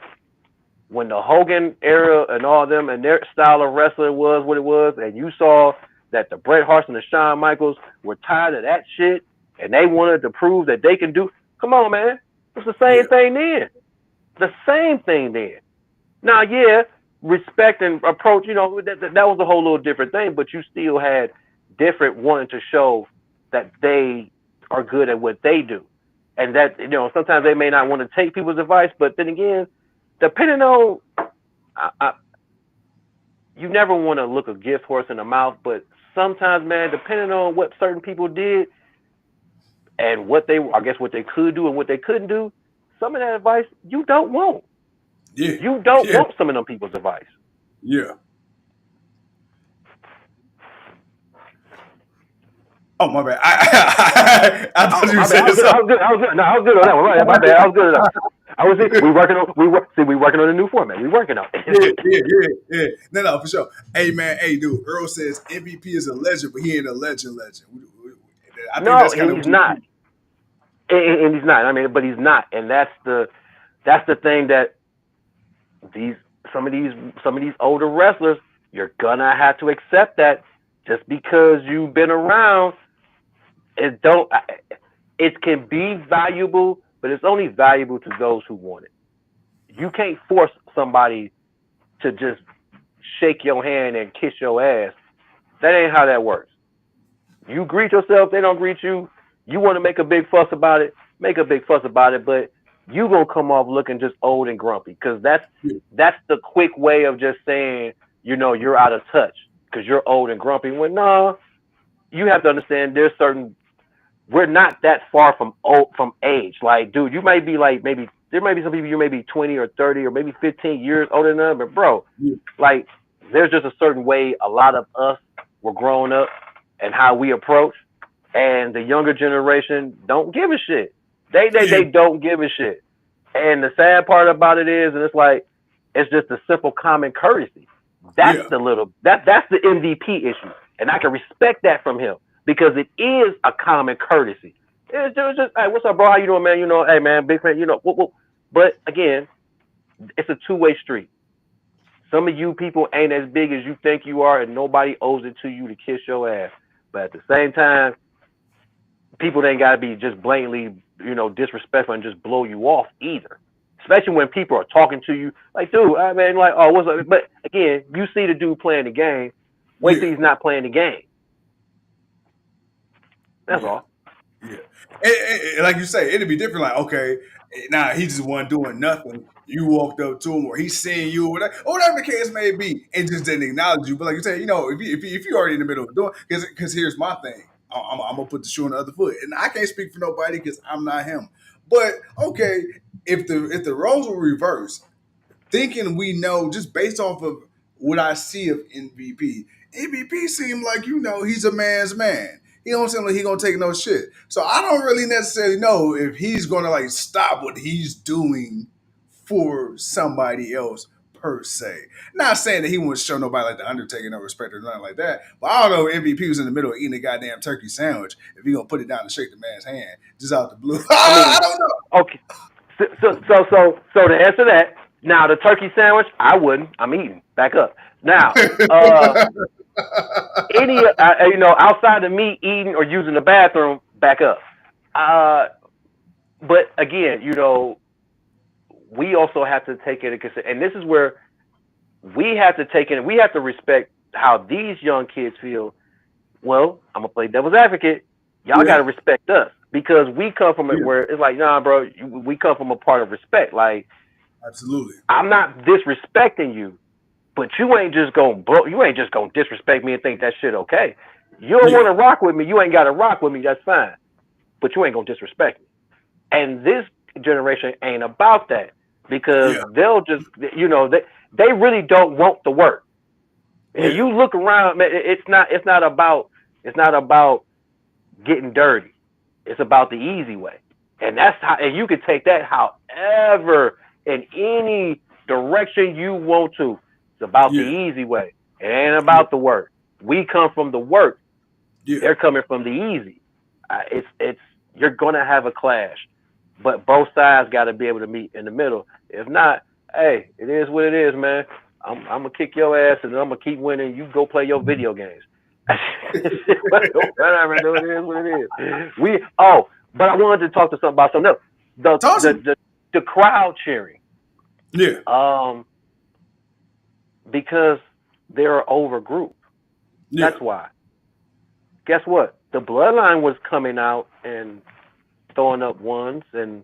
when the Hogan era and all them and their style of wrestling was what it was, and you saw that the Bret Harts and the Shawn Michaels were tired of that shit, and they wanted to prove that they can do. Come on, man, it's the same thing then. The same thing then. Now, yeah, respect and approach, that was a whole little different thing, but you still had different wanting to show that they are good at what they do. And that, sometimes they may not want to take people's advice, but then again, depending on, you never want to look a gift horse in the mouth, but sometimes, man, depending on what certain people did and what they could do and what they couldn't do, some of that advice you don't want.
Yeah.
You don't want some of them people's advice.
Yeah. Oh, my bad. I thought you said something.
I was good. No, I was good on that one. Right, my bad. I was good on that. I was we working on a new format. We working on it.
Yeah. No, for sure. Hey, man. Hey, dude. Earl says MVP is a legend, but he ain't a legend. I think that's kind of
he's not. And he's not. I mean, but he's not. And that's the thing that some of these older wrestlers, you're gonna have to accept that just because you've been around. It can be valuable, but it's only valuable to those who want it. You can't force somebody to just shake your hand and kiss your ass. That ain't how that works. You greet yourself, they don't greet you. You want to make a big fuss about it, make a big fuss about it, but you gonna come off looking just old and grumpy, because that's the quick way of just saying, you're out of touch because you're old and grumpy. When no, you have to understand we're not that far from age. Like, dude, you might be like, there might be some people you may be 20 or 30 or maybe 15 years older than them, but bro, like, there's just a certain way a lot of us were growing up and how we approach, and the younger generation don't give a shit. They don't give a shit. And the sad part about it is, and it's just a simple common courtesy. That's the MVP issue, and I can respect that from him, because it is a common courtesy. It's just, hey, what's up, bro? How you doing, man? Hey, man, big fan. But again, it's a two-way street. Some of you people ain't as big as you think you are, and nobody owes it to you to kiss your ass. But at the same time, people ain't got to be just blatantly, disrespectful and just blow you off either. Especially when people are talking to you, like, dude, I mean, like, oh, what's up? But again, you see the dude playing the game. Wait till he's not playing the game. That's all.
Yeah. And like you say, it'd be different. Like, okay, now he just wasn't doing nothing. You walked up to him, or he's seeing you, or whatever the case may be, and just didn't acknowledge you. But like you say, if you're already in the middle of doing, because here's my thing, I'm gonna put the shoe on the other foot, and I can't speak for nobody because I'm not him. But okay, if the roles were reversed, thinking we know just based off of what I see of MVP seemed like he's a man's man. He don't seem like he gonna take no shit. So I don't really necessarily know if he's gonna like stop what he's doing for somebody else per se. Not saying that he wouldn't show nobody like the Undertaker no respect or nothing like that. But I don't know if MVP was in the middle of eating a goddamn turkey sandwich if he gonna put it down and shake the man's hand just out the blue. I don't know.
Okay. So to answer that, now the turkey sandwich, I wouldn't. I'm eating. Back up. Now, any outside of me eating or using the bathroom, back up. But again, we also have to take it into consideration, and this is where we have to take it. We have to respect how these young kids feel. Well, I'm gonna play devil's advocate. Y'all gotta respect us, because we come from it where it's like, nah, bro, we come from a part of respect. Like,
absolutely,
I'm not disrespecting you, but you ain't just gonna disrespect me and think that shit okay. You don't want to rock with me, you ain't gotta rock with me. That's fine, but you ain't gonna disrespect me. And this generation ain't about that, because they'll just, they really don't want the work. And you look around, man, it's not about getting dirty. It's about the easy way. And and you can take that however, in any direction you want to. It's about the easy way. It ain't about the work. We come from the work. They're coming from the easy. You're gonna have a clash, but both sides got to be able to meet in the middle. If not, Hey, it is what it is, man. I'm gonna kick your ass and I'm gonna keep winning. You go play your video games. Whatever, dude, it is what it is. But I wanted to talk to something about something else. The
Talk to
the
me.
the, the crowd cheering.
Yeah.
Because they're an over group.
Yeah.
That's why. Guess what? The bloodline was coming out and throwing up ones, and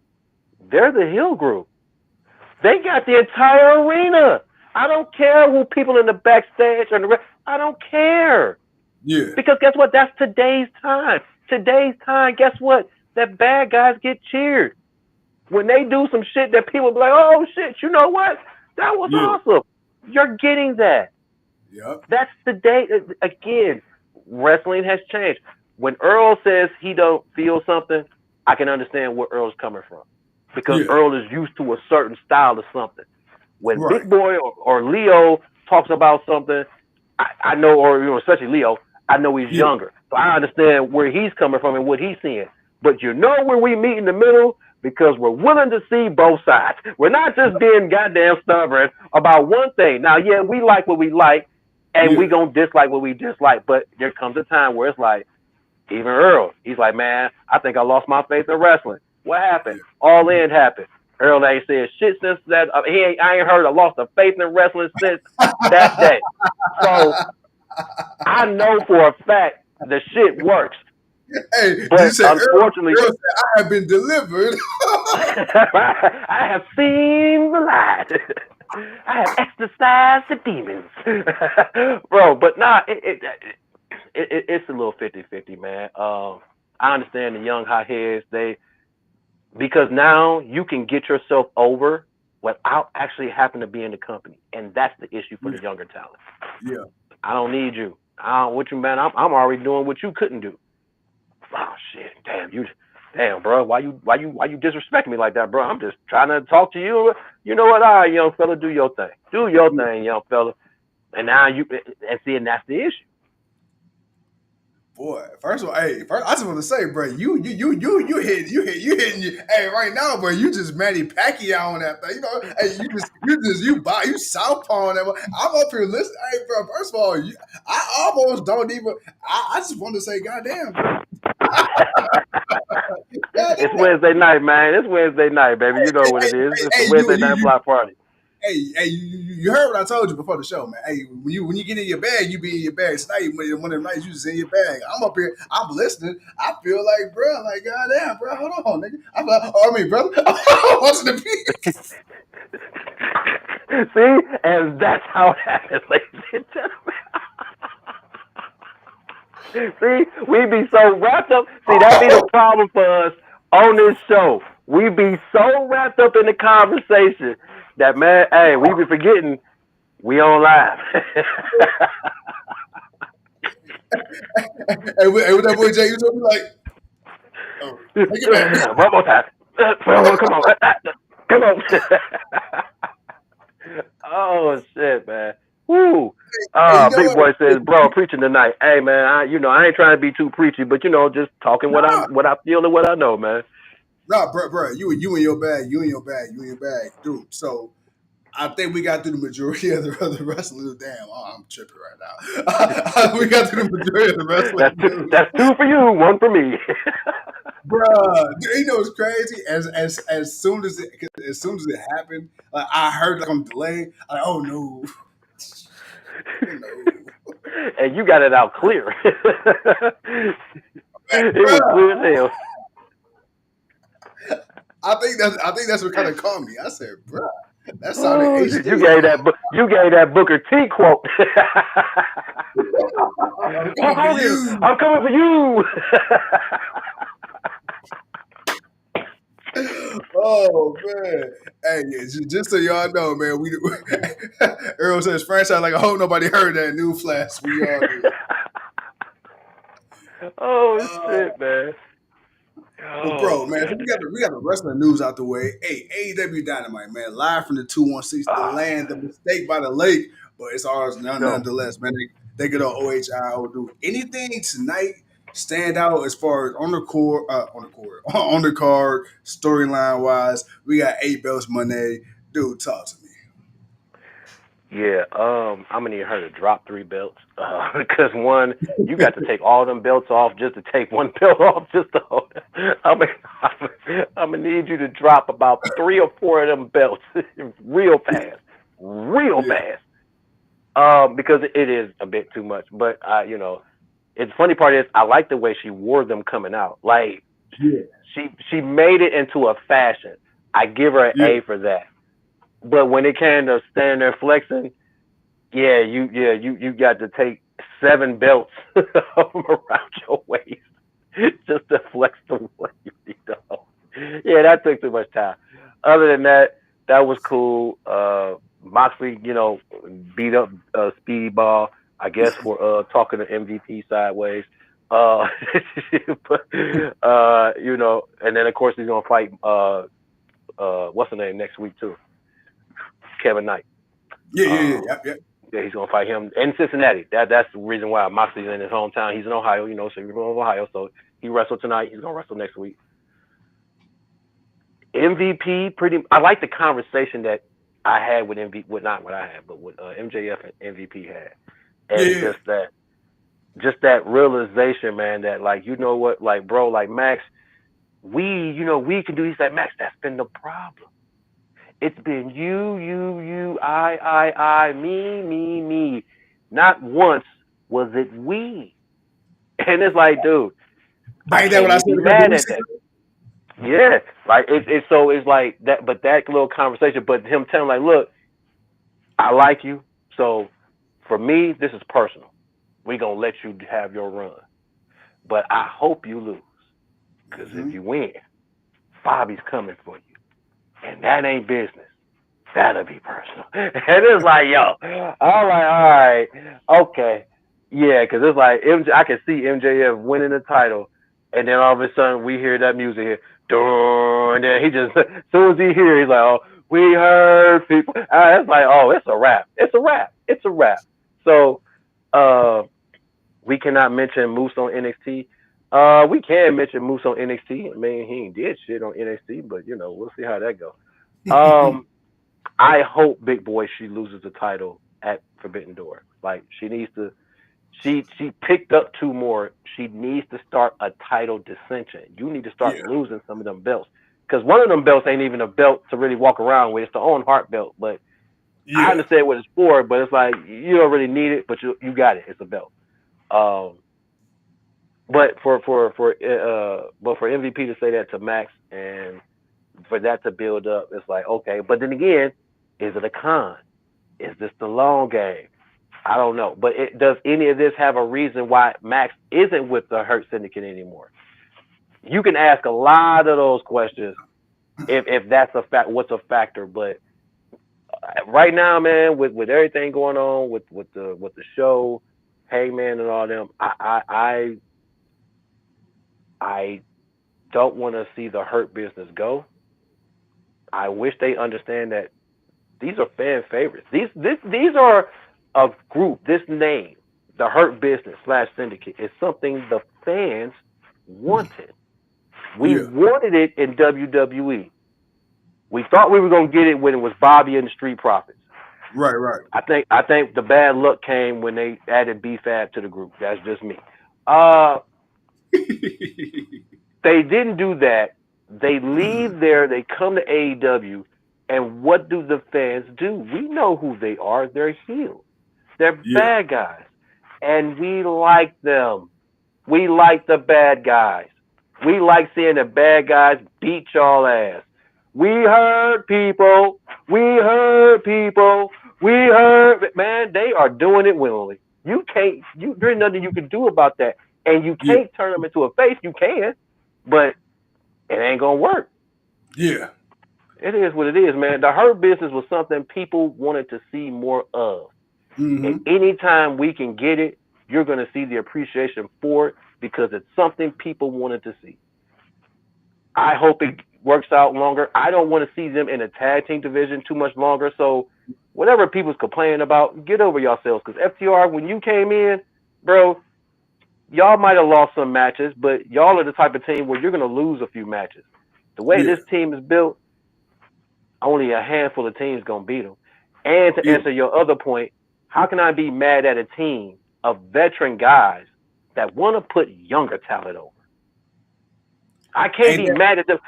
they're the heel group. They got the entire arena. I don't care who people in the backstage or I don't care.
Yeah.
Because guess what? That's today's time. Today's time, guess what? That bad guys get cheered. When they do some shit that people be like, oh shit, you know what? That was
Yeah.
awesome. You're getting that.
Yep.
That's the day. Again, wrestling has changed. When Earl says he don't feel something, I can understand where Earl's coming from. Because
Yeah.
Earl is used to a certain style of something. When
Right.
Big Boy or Leo talks about something, I know, or especially Leo, I know he's
Yeah.
younger. So I understand where he's coming from and what he's seeing. But you know where we meet in the middle? Because we're willing to see both sides. We're not just being goddamn stubborn about one thing. Now, yeah, we like what we like, and we
Yeah.
gonna dislike what we dislike. But there comes a time where it's like, even Earl, he's like, man, I think I lost my faith in wrestling. What happened?
Yeah.
All in happened. Earl ain't said shit since that. I ain't heard I lost a faith in wrestling since that day. So I know for a fact the shit works.
Hey, did you
But
say
unfortunately,
Earl said I have been delivered?
I have seen the light. I have exorcised the demons. Bro, but nah, it's a little 50-50, man. I understand the young hotheads, because now you can get yourself over without actually having to be in the company. And that's the issue for the younger talent.
Yeah.
I don't need you. I don't what you man. I'm already doing what you couldn't do. Oh shit! Damn, bro. Why you disrespect me like that, bro? I'm just trying to talk to you. You know what? All right, young fella, do your thing. Do your thing, young fella. And now and that's the issue.
Boy, first of all, I just want to say, bro, you hitting you. Hey, right now, bro, you just Manny Pacquiao on that thing. You know, hey, you southpaw on that. I'm up here listening. Hey, bro, first of all, I almost don't even. I just want to say, goddamn, bro,
It's
goddamn.
Wednesday night, man. It's Wednesday night, baby. You know what it is. It's the
Hey,
Wednesday night block party.
you heard what I told you before the show, man. Hey, when you get in your bag, you be in your bag. Tonight, one of the nights you just in your bag. I'm up here, I'm listening. I feel like, bro, like goddamn, bro, hold on, nigga. I'm like, brother, what's the piece?
See, and that's how it happens, ladies and gentlemen. See, we be so wrapped up. See, that be the problem for us on this show. We be so wrapped up in the conversation that, man, hey, we be forgetting we on live.
Hey, with that boy Jay, you told me like, oh, take it back.
One more time. Come on. Come on. Oh, shit, man. Woo.
Hey, you know
Big
what?
boy says, bro, preaching tonight. Hey, man, I ain't trying to be too preachy, but, just talking what
Nah,
I feel and what I know, man.
nah, bro, you in your bag, you in your bag, you in your bag, dude. So I think we got through the majority of the wrestlers. Damn, I'm tripping right now. We got through the majority of the wrestling news.
That's two for you, one for me.
Bruh, you know it's crazy. As soon as it happened, like I heard like on delay, like oh no, oh no,
And you got it out clear. It was
bruh.
clear as hell.
I think that's what kind of caught me. I said, bruh, that sounded
Oh,
HD.
you gave that Booker T quote.
I'm
Hulk
coming for
Hogan,
you.
I'm coming for you.
Oh man, hey, yeah, just so y'all know, man, we Earl says franchise like I hope nobody heard that new flash. We all did.
Oh
Uh,
shit, man.
But
Oh
bro, man, so
man.
we got the wrestling news out the way. Hey, AEW Dynamite, man, live from the 216, the
Oh
land, the
man.
mistake by the lake, but it's ours
Go.
nonetheless, man. They get on OHIO. Do anything tonight stand out as far as on the card, storyline wise? We got 8 belts, Moné. Dude, talk to me.
Yeah, I'm gonna need her to drop 3 belts. Because one, you got to take all them belts off just to take one belt off just to hold it. I'm gonna need you to drop about 3 or 4 of them belts real fast, real
Yeah.
fast. Because it is a bit too much. But it's funny part is I like the way she wore them coming out. Like
Yeah.
she made it into a fashion. I give her an
Yeah.
A for that. But when it came to standing there flexing, you got to take 7 belts around your waist just to flex the way you need to hold. Yeah, that took too much time. Other than that, that was cool. Moxley, beat up Speedball, I guess, for talking to MVP sideways. Uh, but, and then of course he's gonna fight what's the name next week too, Kevin Knight.
Yeah. Yeah. Yeah.
Um,
Yeah. Yeah.
yeah, he's gonna fight him in Cincinnati. That's the reason why Moxley's in his hometown. He's in Ohio, so he's from Ohio. So he wrestled tonight. He's gonna wrestle next week. MVP, pretty. I like the conversation that I had with MVP, with not what I had, but with MJF and MVP had, and
Yeah.
just that realization, man, that like what, like bro, like Max, we can do. He's like Max. That's been the problem. It's been you, I, me. Not once was it we. And it's like, dude, I
Ain't that
can't
what I
even
said
be
a couple
mad
weeks
at
ago?
that. Yeah. Like so it's like that, but that little conversation, but him telling like, look, I like you. So for me, this is personal. We gonna let you have your run. But I hope you lose. Cause if
Mm-hmm.
you win, Bobby's coming for you. And that ain't business. That'll be personal. And it's like, yo, all right, okay. Yeah, because it's like I can see MJF winning the title, and then all of a sudden we hear that music here. And then he just, as soon as he hears, he's like, oh, we heard people. It's like, oh, it's a wrap. It's a wrap. It's a wrap. So, uh, we cannot mention Moose on NXT. We can mention Moose on NXT. I mean, he ain't did shit on NXT, but we'll see how that goes. Um, I hope Big Boy she loses the title at Forbidden Door. Like she needs to. She picked up 2 more. She needs to start a title dissension. You need to start
Yeah.
losing some of them belts because one of them belts ain't even a belt to really walk around with. It's the own heart belt. But I
Yeah.
understand what it's for. But it's like you don't really need it, but you got it. It's a belt. Um, but for MVP to say that to Max and for that to build up, it's like okay. But then again, is it a con? Is this the long game? I don't know. But does any of this have a reason why Max isn't with the Hurt Syndicate anymore? You can ask a lot of those questions if that's a fact. What's a factor? But right now, man, with everything going on with the show, Heyman and all them, I don't want to see the Hurt business go. I wish they understand that these are fan favorites. These are a group. This name, the Hurt Business slash Syndicate, is something the fans wanted. We
Yeah.
wanted it in WWE. We thought we were gonna get it when it was Bobby and the Street Profits.
Right. Right.
I think the bad luck came when they added B-Fab to the group. That's just me. Uh, they didn't do that. They leave there. They come to AEW, and what do the fans do? We know who they are. They're heels. They're
Yeah.
bad guys. And we like them. We like the bad guys. We like seeing the bad guys beat y'all ass. We heard people. We heard people. We heard man, they are doing it willingly. There's nothing you can do about that. And you
Yeah.
can't turn them into a face. You can, but it ain't gonna work.
Yeah.
It is what it is, man. The Hurt Business was something people wanted to see more of. And
Mm-hmm.
anytime we can get it, you're going to see the appreciation for it because it's something people wanted to see. I hope it works out longer. I don't want to see them in a tag team division too much longer. So, whatever people's complaining about, get over yourselves. Because FTR, when you came in, bro, y'all might have lost some matches, but y'all are the type of team where you're going to lose a few matches. The way
Yeah.
this team is built, only a handful of teams going to beat them. And to
Yeah.
answer your other point, how can I be mad at a team of veteran guys that want to put younger talent over? I can't
Ain't
be
that
mad at them.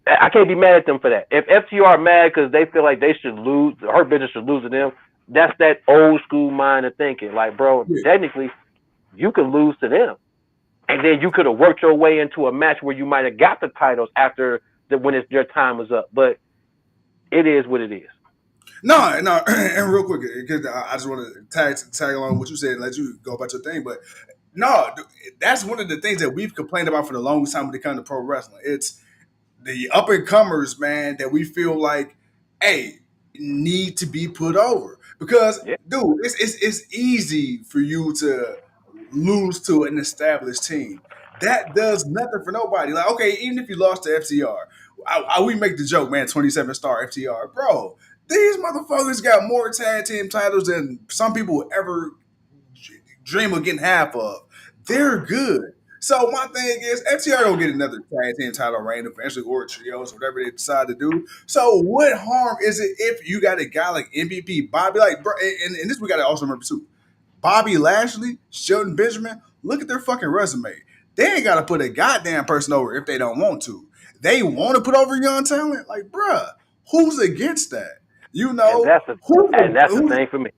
I can't be mad at them for that. If FTR are mad because they feel like they should lose, her business should lose to them, that's that old school mind of thinking. Like, bro,
yeah.
technically, you could lose to them, and then you could have worked your way into a match where you might have got the titles after when your time was up. But it is what it is.
No, no, and real quick, because I just want to tag along what you said and let you go about your thing. But no, that's one of the things that we've complained about for the longest time when it comes to pro wrestling. It's the up and comers, man, that we feel like, hey, need to be put over. Because,
Yeah,
dude, it's easy for you to lose to an established team. That does nothing for nobody. Like, okay, even if you lost to FTR, we make the joke, man, 27-star FTR. Bro, these motherfuckers got more tag team titles than some people would ever dream of getting half of. They're good. So my thing is, FTR don't get another tag team title reign eventually, or trios, whatever they decide to do. So what harm is it if you got a guy like MVP Bobby, like, bro, and this we got to also remember too. Bobby Lashley, Shelton Benjamin, look at their fucking resume. They ain't got to put a goddamn person over if they don't want to. They want to put over young talent, like, bruh, who's against that? You
and
know,
that's the
who's
thing for me.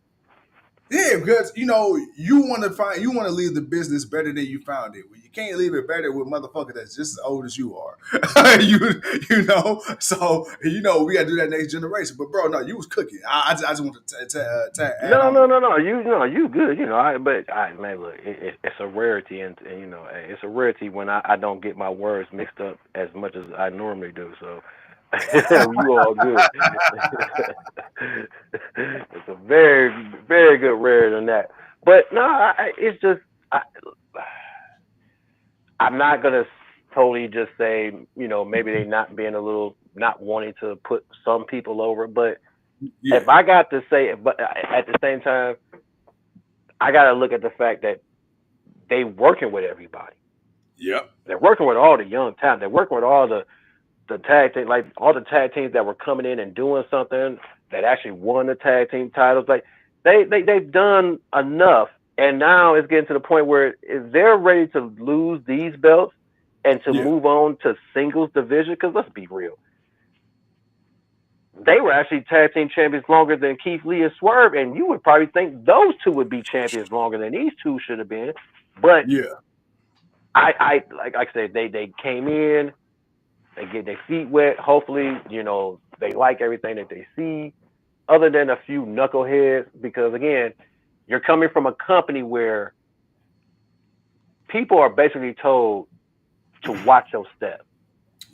yeah, because you want to leave the business better than you found it. Well, you can't leave it better with motherfucker that's just as old as you are. you so we got to do that next generation. But bro, no, you was cooking. I just want to add
No,
on to
no,
that.
no, no. You good. Man, look, it's a rarity, and it's a rarity when I don't get my words mixed up as much as I normally do. So you all good. It's a very, very good rarity than that. But no, it's just I, I'm not gonna totally just say maybe they not being a little not wanting to put some people over, but
Yeah,
if I got to say it, but at the same time, I got to look at the fact that they working with everybody.
yep,
They're working with all the young talent. They're working with all the tag team, like all the tag teams that were coming in and doing something that actually won the tag team titles. Like they've done enough, and now it's getting to the point where if they're ready to lose these belts and to
yeah,
move on to singles division, because let's be real, they were actually tag team champions longer than Keith Lee and Swerve, and you would probably think those two would be champions longer than these two should have been. But
yeah,
I like I said, they came in, they get their feet wet. Hopefully, they like everything that they see, other than a few knuckleheads. Because again, you're coming from a company where people are basically told to watch your step,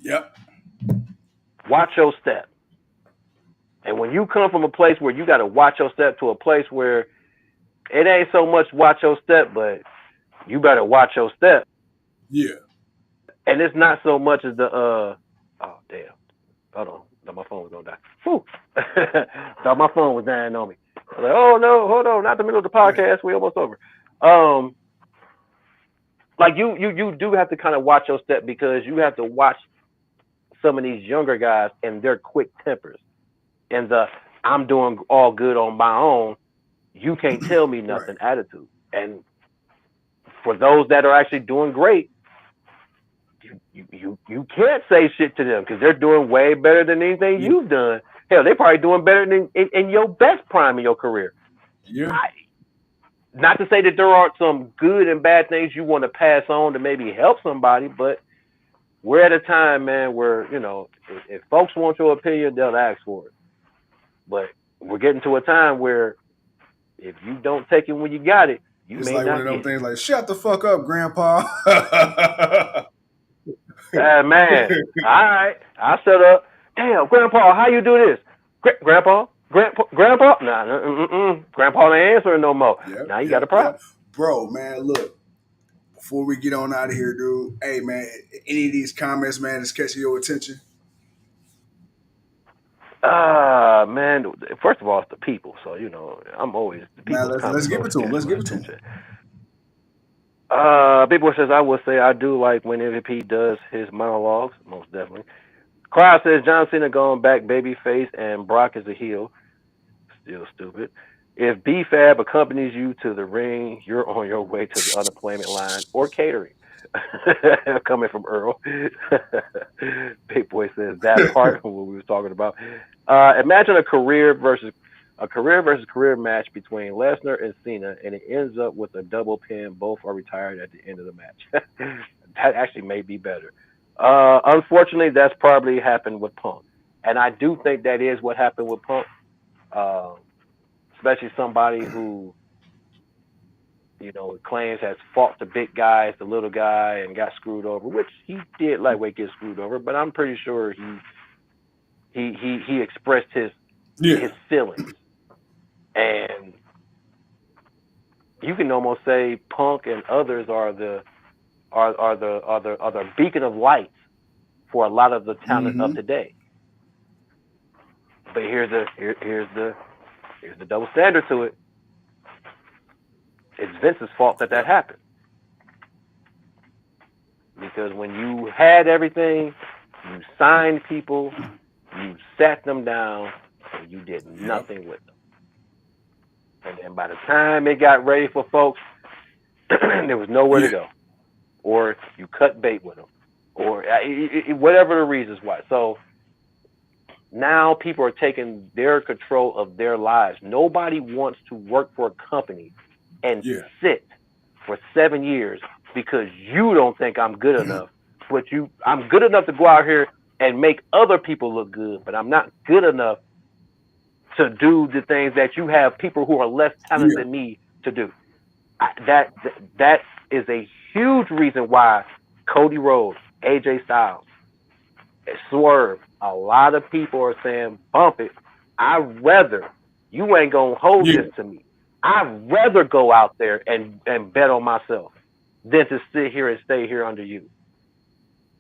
yep,
watch your step. And when you come from a place where you got to watch your step to a place where it ain't so much watch your step, but you better watch your step.
yeah.
And it's not so much as the oh damn. Hold on. Thought my phone was gonna die. Whew. Thought my phone was dying on me. I was like, oh no, hold on, not the middle of the podcast, we almost over. Um like you do have to kind of watch your step because you have to watch some of these younger guys and their quick tempers and the I'm doing all good on my own, you can't tell me
Right.
nothing attitude. And for those that are actually doing great, you can't say shit to them because they're doing way better than anything
Yeah,
you've done. Hell, they're probably doing better than in your best prime in your career.
yeah.
I, not to say that there aren't some good and bad things you want to pass on to maybe help somebody, but we're at a time, man, where if folks want your opinion, they'll ask for it. But we're getting to a time where if you don't take it when you got it, you
It's
may
like one of
not
them
get it.
things like, shut the fuck up, grandpa.
Man, all right, I set up. Damn, Grandpa, how you do this? Grandpa? Nah, Grandpa ain't answering no more.
Yep,
Now you got a
yep,
problem.
yep. Bro, man, look, before we get on out of here, dude, hey, man, any of these comments, man, is catching your attention?
Man, first of all, it's the people. So, I'm always, the
Man,
people's
let's
comments
give it
always
to him.
catch
Let's
my
give it to him.
attention. People says, I would say I do like when MVP does his monologues, most definitely. Cry says John Cena going back babyface and Brock is a heel. Still stupid. If BFAB accompanies you to the ring, you're on your way to the unemployment line or catering. Coming from Earl. Big Boy says that part of what we were talking about. Imagine a career versus career match between Lesnar and Cena, and it ends up with a double pin. Both are retired at the end of the match. That actually may be better. Unfortunately, that's probably happened with Punk, and I do think that is what happened with Punk. Uh, Especially somebody who claims has fought the big guys, the little guy, and got screwed over, which he did lightweight get screwed over, but I'm pretty sure he expressed his
Yeah.
feelings, and you can almost say Punk and others are the beacon of light for a lot of the talent of
Mm-hmm.
today. But here's the double standard to it. It's Vince's fault that
Yep.
happened. Because when you had everything, you signed people, you sat them down, and you did
Yep.
nothing with them. And then by the time it got ready for folks, there was nowhere to
Yeah.
go. Or you cut bait with them. Or whatever the reasons why. So now people are taking their control of their lives. Nobody wants to work for a company and
Yeah.
sit for 7 years because you don't think I'm good enough. But I'm good enough to go out here and make other people look good, but I'm not good enough to do the things that you have people who are less talented
Yeah.
than me to do. That is a huge reason why Cody Rhodes, AJ Styles, Swerve, a lot of people are saying, bump it. I'd rather you ain't gonna hold
Yeah.
this to me. I'd rather go out there and bet on myself than to sit here and stay here under you.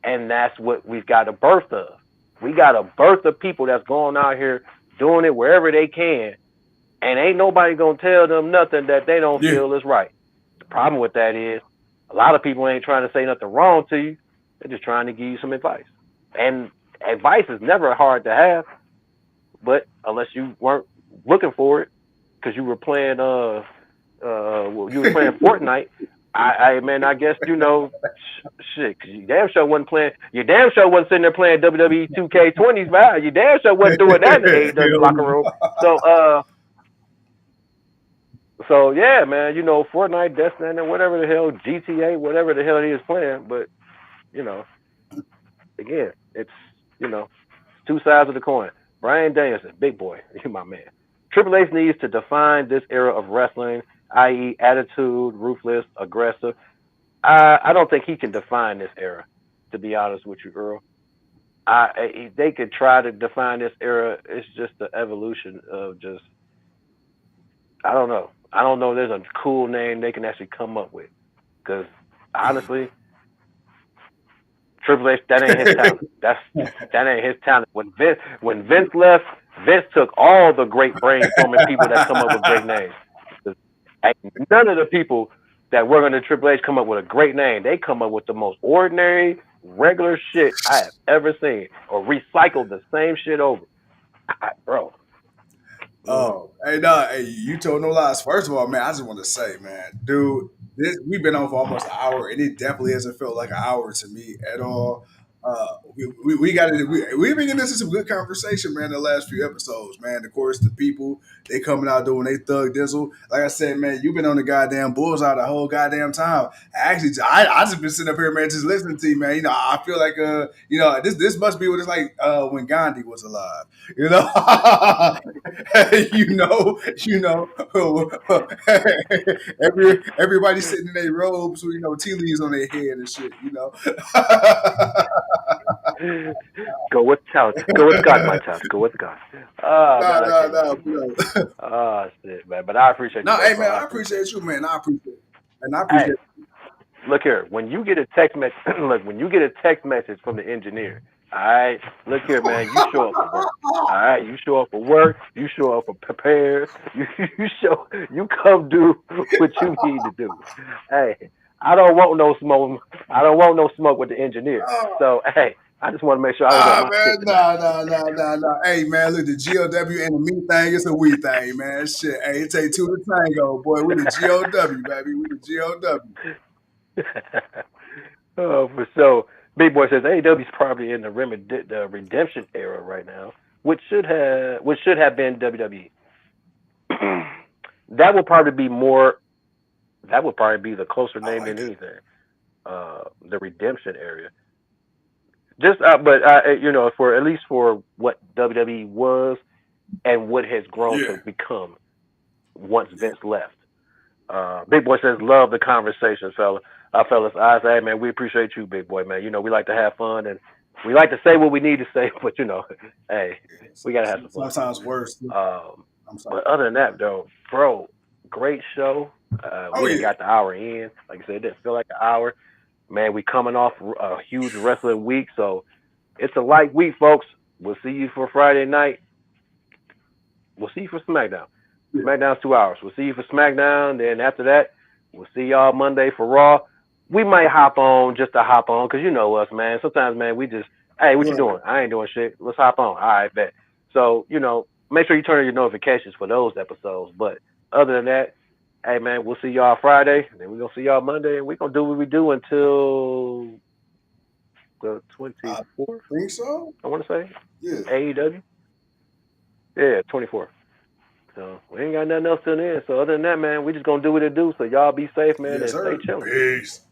And that's what we've got a birth of. We got a birth of people that's going out here doing it wherever they can, and ain't nobody gonna tell them nothing that they don't
Yeah.
feel is right. The problem with that is a lot of people ain't trying to say nothing wrong to you. They're just trying to give you some advice. And advice is never hard to have, but unless you weren't looking for it because you were playing Fortnite. I guess shit. Cause you damn sure wasn't playing. You damn sure wasn't sitting there playing WWE 2K20s, man. You damn sure wasn't doing that in the AEW
Hell
locker
no.
room. So, yeah, man. Fortnite, Destiny, whatever the hell, GTA, whatever the hell he is playing. But you know, again, it's you know, two sides of the coin. Brian Danielson, big boy, you my man. Triple H needs to define this era of wrestling, i.e., attitude, ruthless, aggressive. I don't think he can define this era, to be honest with you, Earl. They could try to define this era. It's just the evolution of just I don't know. I don't know. There's a cool name they can actually come up with because honestly, Triple H that ain't his talent. That ain't his talent. When Vince left, Vince took all the great brainstorming people that come up with great names. None of the people that work under Triple H come up with a great name. They come up with the most ordinary, regular shit I have ever seen, or recycle the same shit over. Bro.
Hey, nah, hey, you told no lies. First of all, man, I just want to say, man, dude, we've been on for almost an hour, and it definitely hasn't felt like an hour to me at all. We got it. We've been getting into some good conversation, man. The last few episodes, man. Of course, the people they coming out doing they thug dizzle. Like I said, man, you've been on the goddamn bullseye the whole goddamn time. Actually, I just been sitting up here, man, just listening to you, man. I feel like this must be what it's like when Gandhi was alive. You know, everybody sitting in their robes with tea leaves on their head and shit.
Go with talent. Go with God, my child. Go with God. Oh
No,
man, I
no,
can't
no,
with you, man.
no.
Oh shit, man. But I appreciate you
No,
though,
hey
bro.
man,
I
I
appreciate
appreciate you, man. I appreciate, and I
it.
appreciate.
Hey, look here. When you get a text message, look, when you get a text message from the engineer, all right, look here, man. You show up for work. All right, you show up for work. You show up for prepared. You come do what you need to do. Hey, I don't want no smoke. I don't want no smoke with the engineer.
Oh,
So hey, I just want to make sure I got my shit tonight.
Nah. Hey, man, look, the GOW and the me thing is a we thing, man. Shit, hey, it take two to tango, boy. We the GOW, baby. We the GOW.
Oh, for sure. Big Boy says AEW's probably in the redemption era right now, which should have been WWE. That would probably be more. That would probably be the closer
I
name
like
than
that.
anything. The redemption area. Just, but for at least for what WWE was and what has grown
Yeah.
to become once Vince left. Big Boy says, love the conversation, fellas. I say, hey, man, we appreciate you, Big Boy, man. We like to have fun and we like to say what we need to say, but hey, we gotta have some fun.
Sometimes worse. I'm sorry.
But other than that, though, bro, great show.
Oh
We didn't
yeah.
got the hour in. Like I said, it didn't feel like an hour. Man, we coming off a huge wrestling week, so it's a light week, folks. We'll see you for Friday night. We'll see you for SmackDown.
Yeah.
SmackDown's 2 hours. We'll see you for SmackDown. Then after that, we'll see y'all Monday for Raw. We might hop on just to hop on because you know us, man. Sometimes, man, we just, hey, what you doing? I ain't doing shit. Let's hop on. All right, bet. So, make sure you turn on your notifications for those episodes. But other than that, hey, man, we'll see y'all Friday. And then we're going to see y'all Monday. And we're going to do what we do until the 24th,
Think so?
I want to say.
Yeah.
AEW. Yeah, 24th. So we ain't got nothing else till then. So other than that, man, we just gonna do what it do. So y'all be safe, man,
Yes,
and stay
sir.
chilling.
Peace.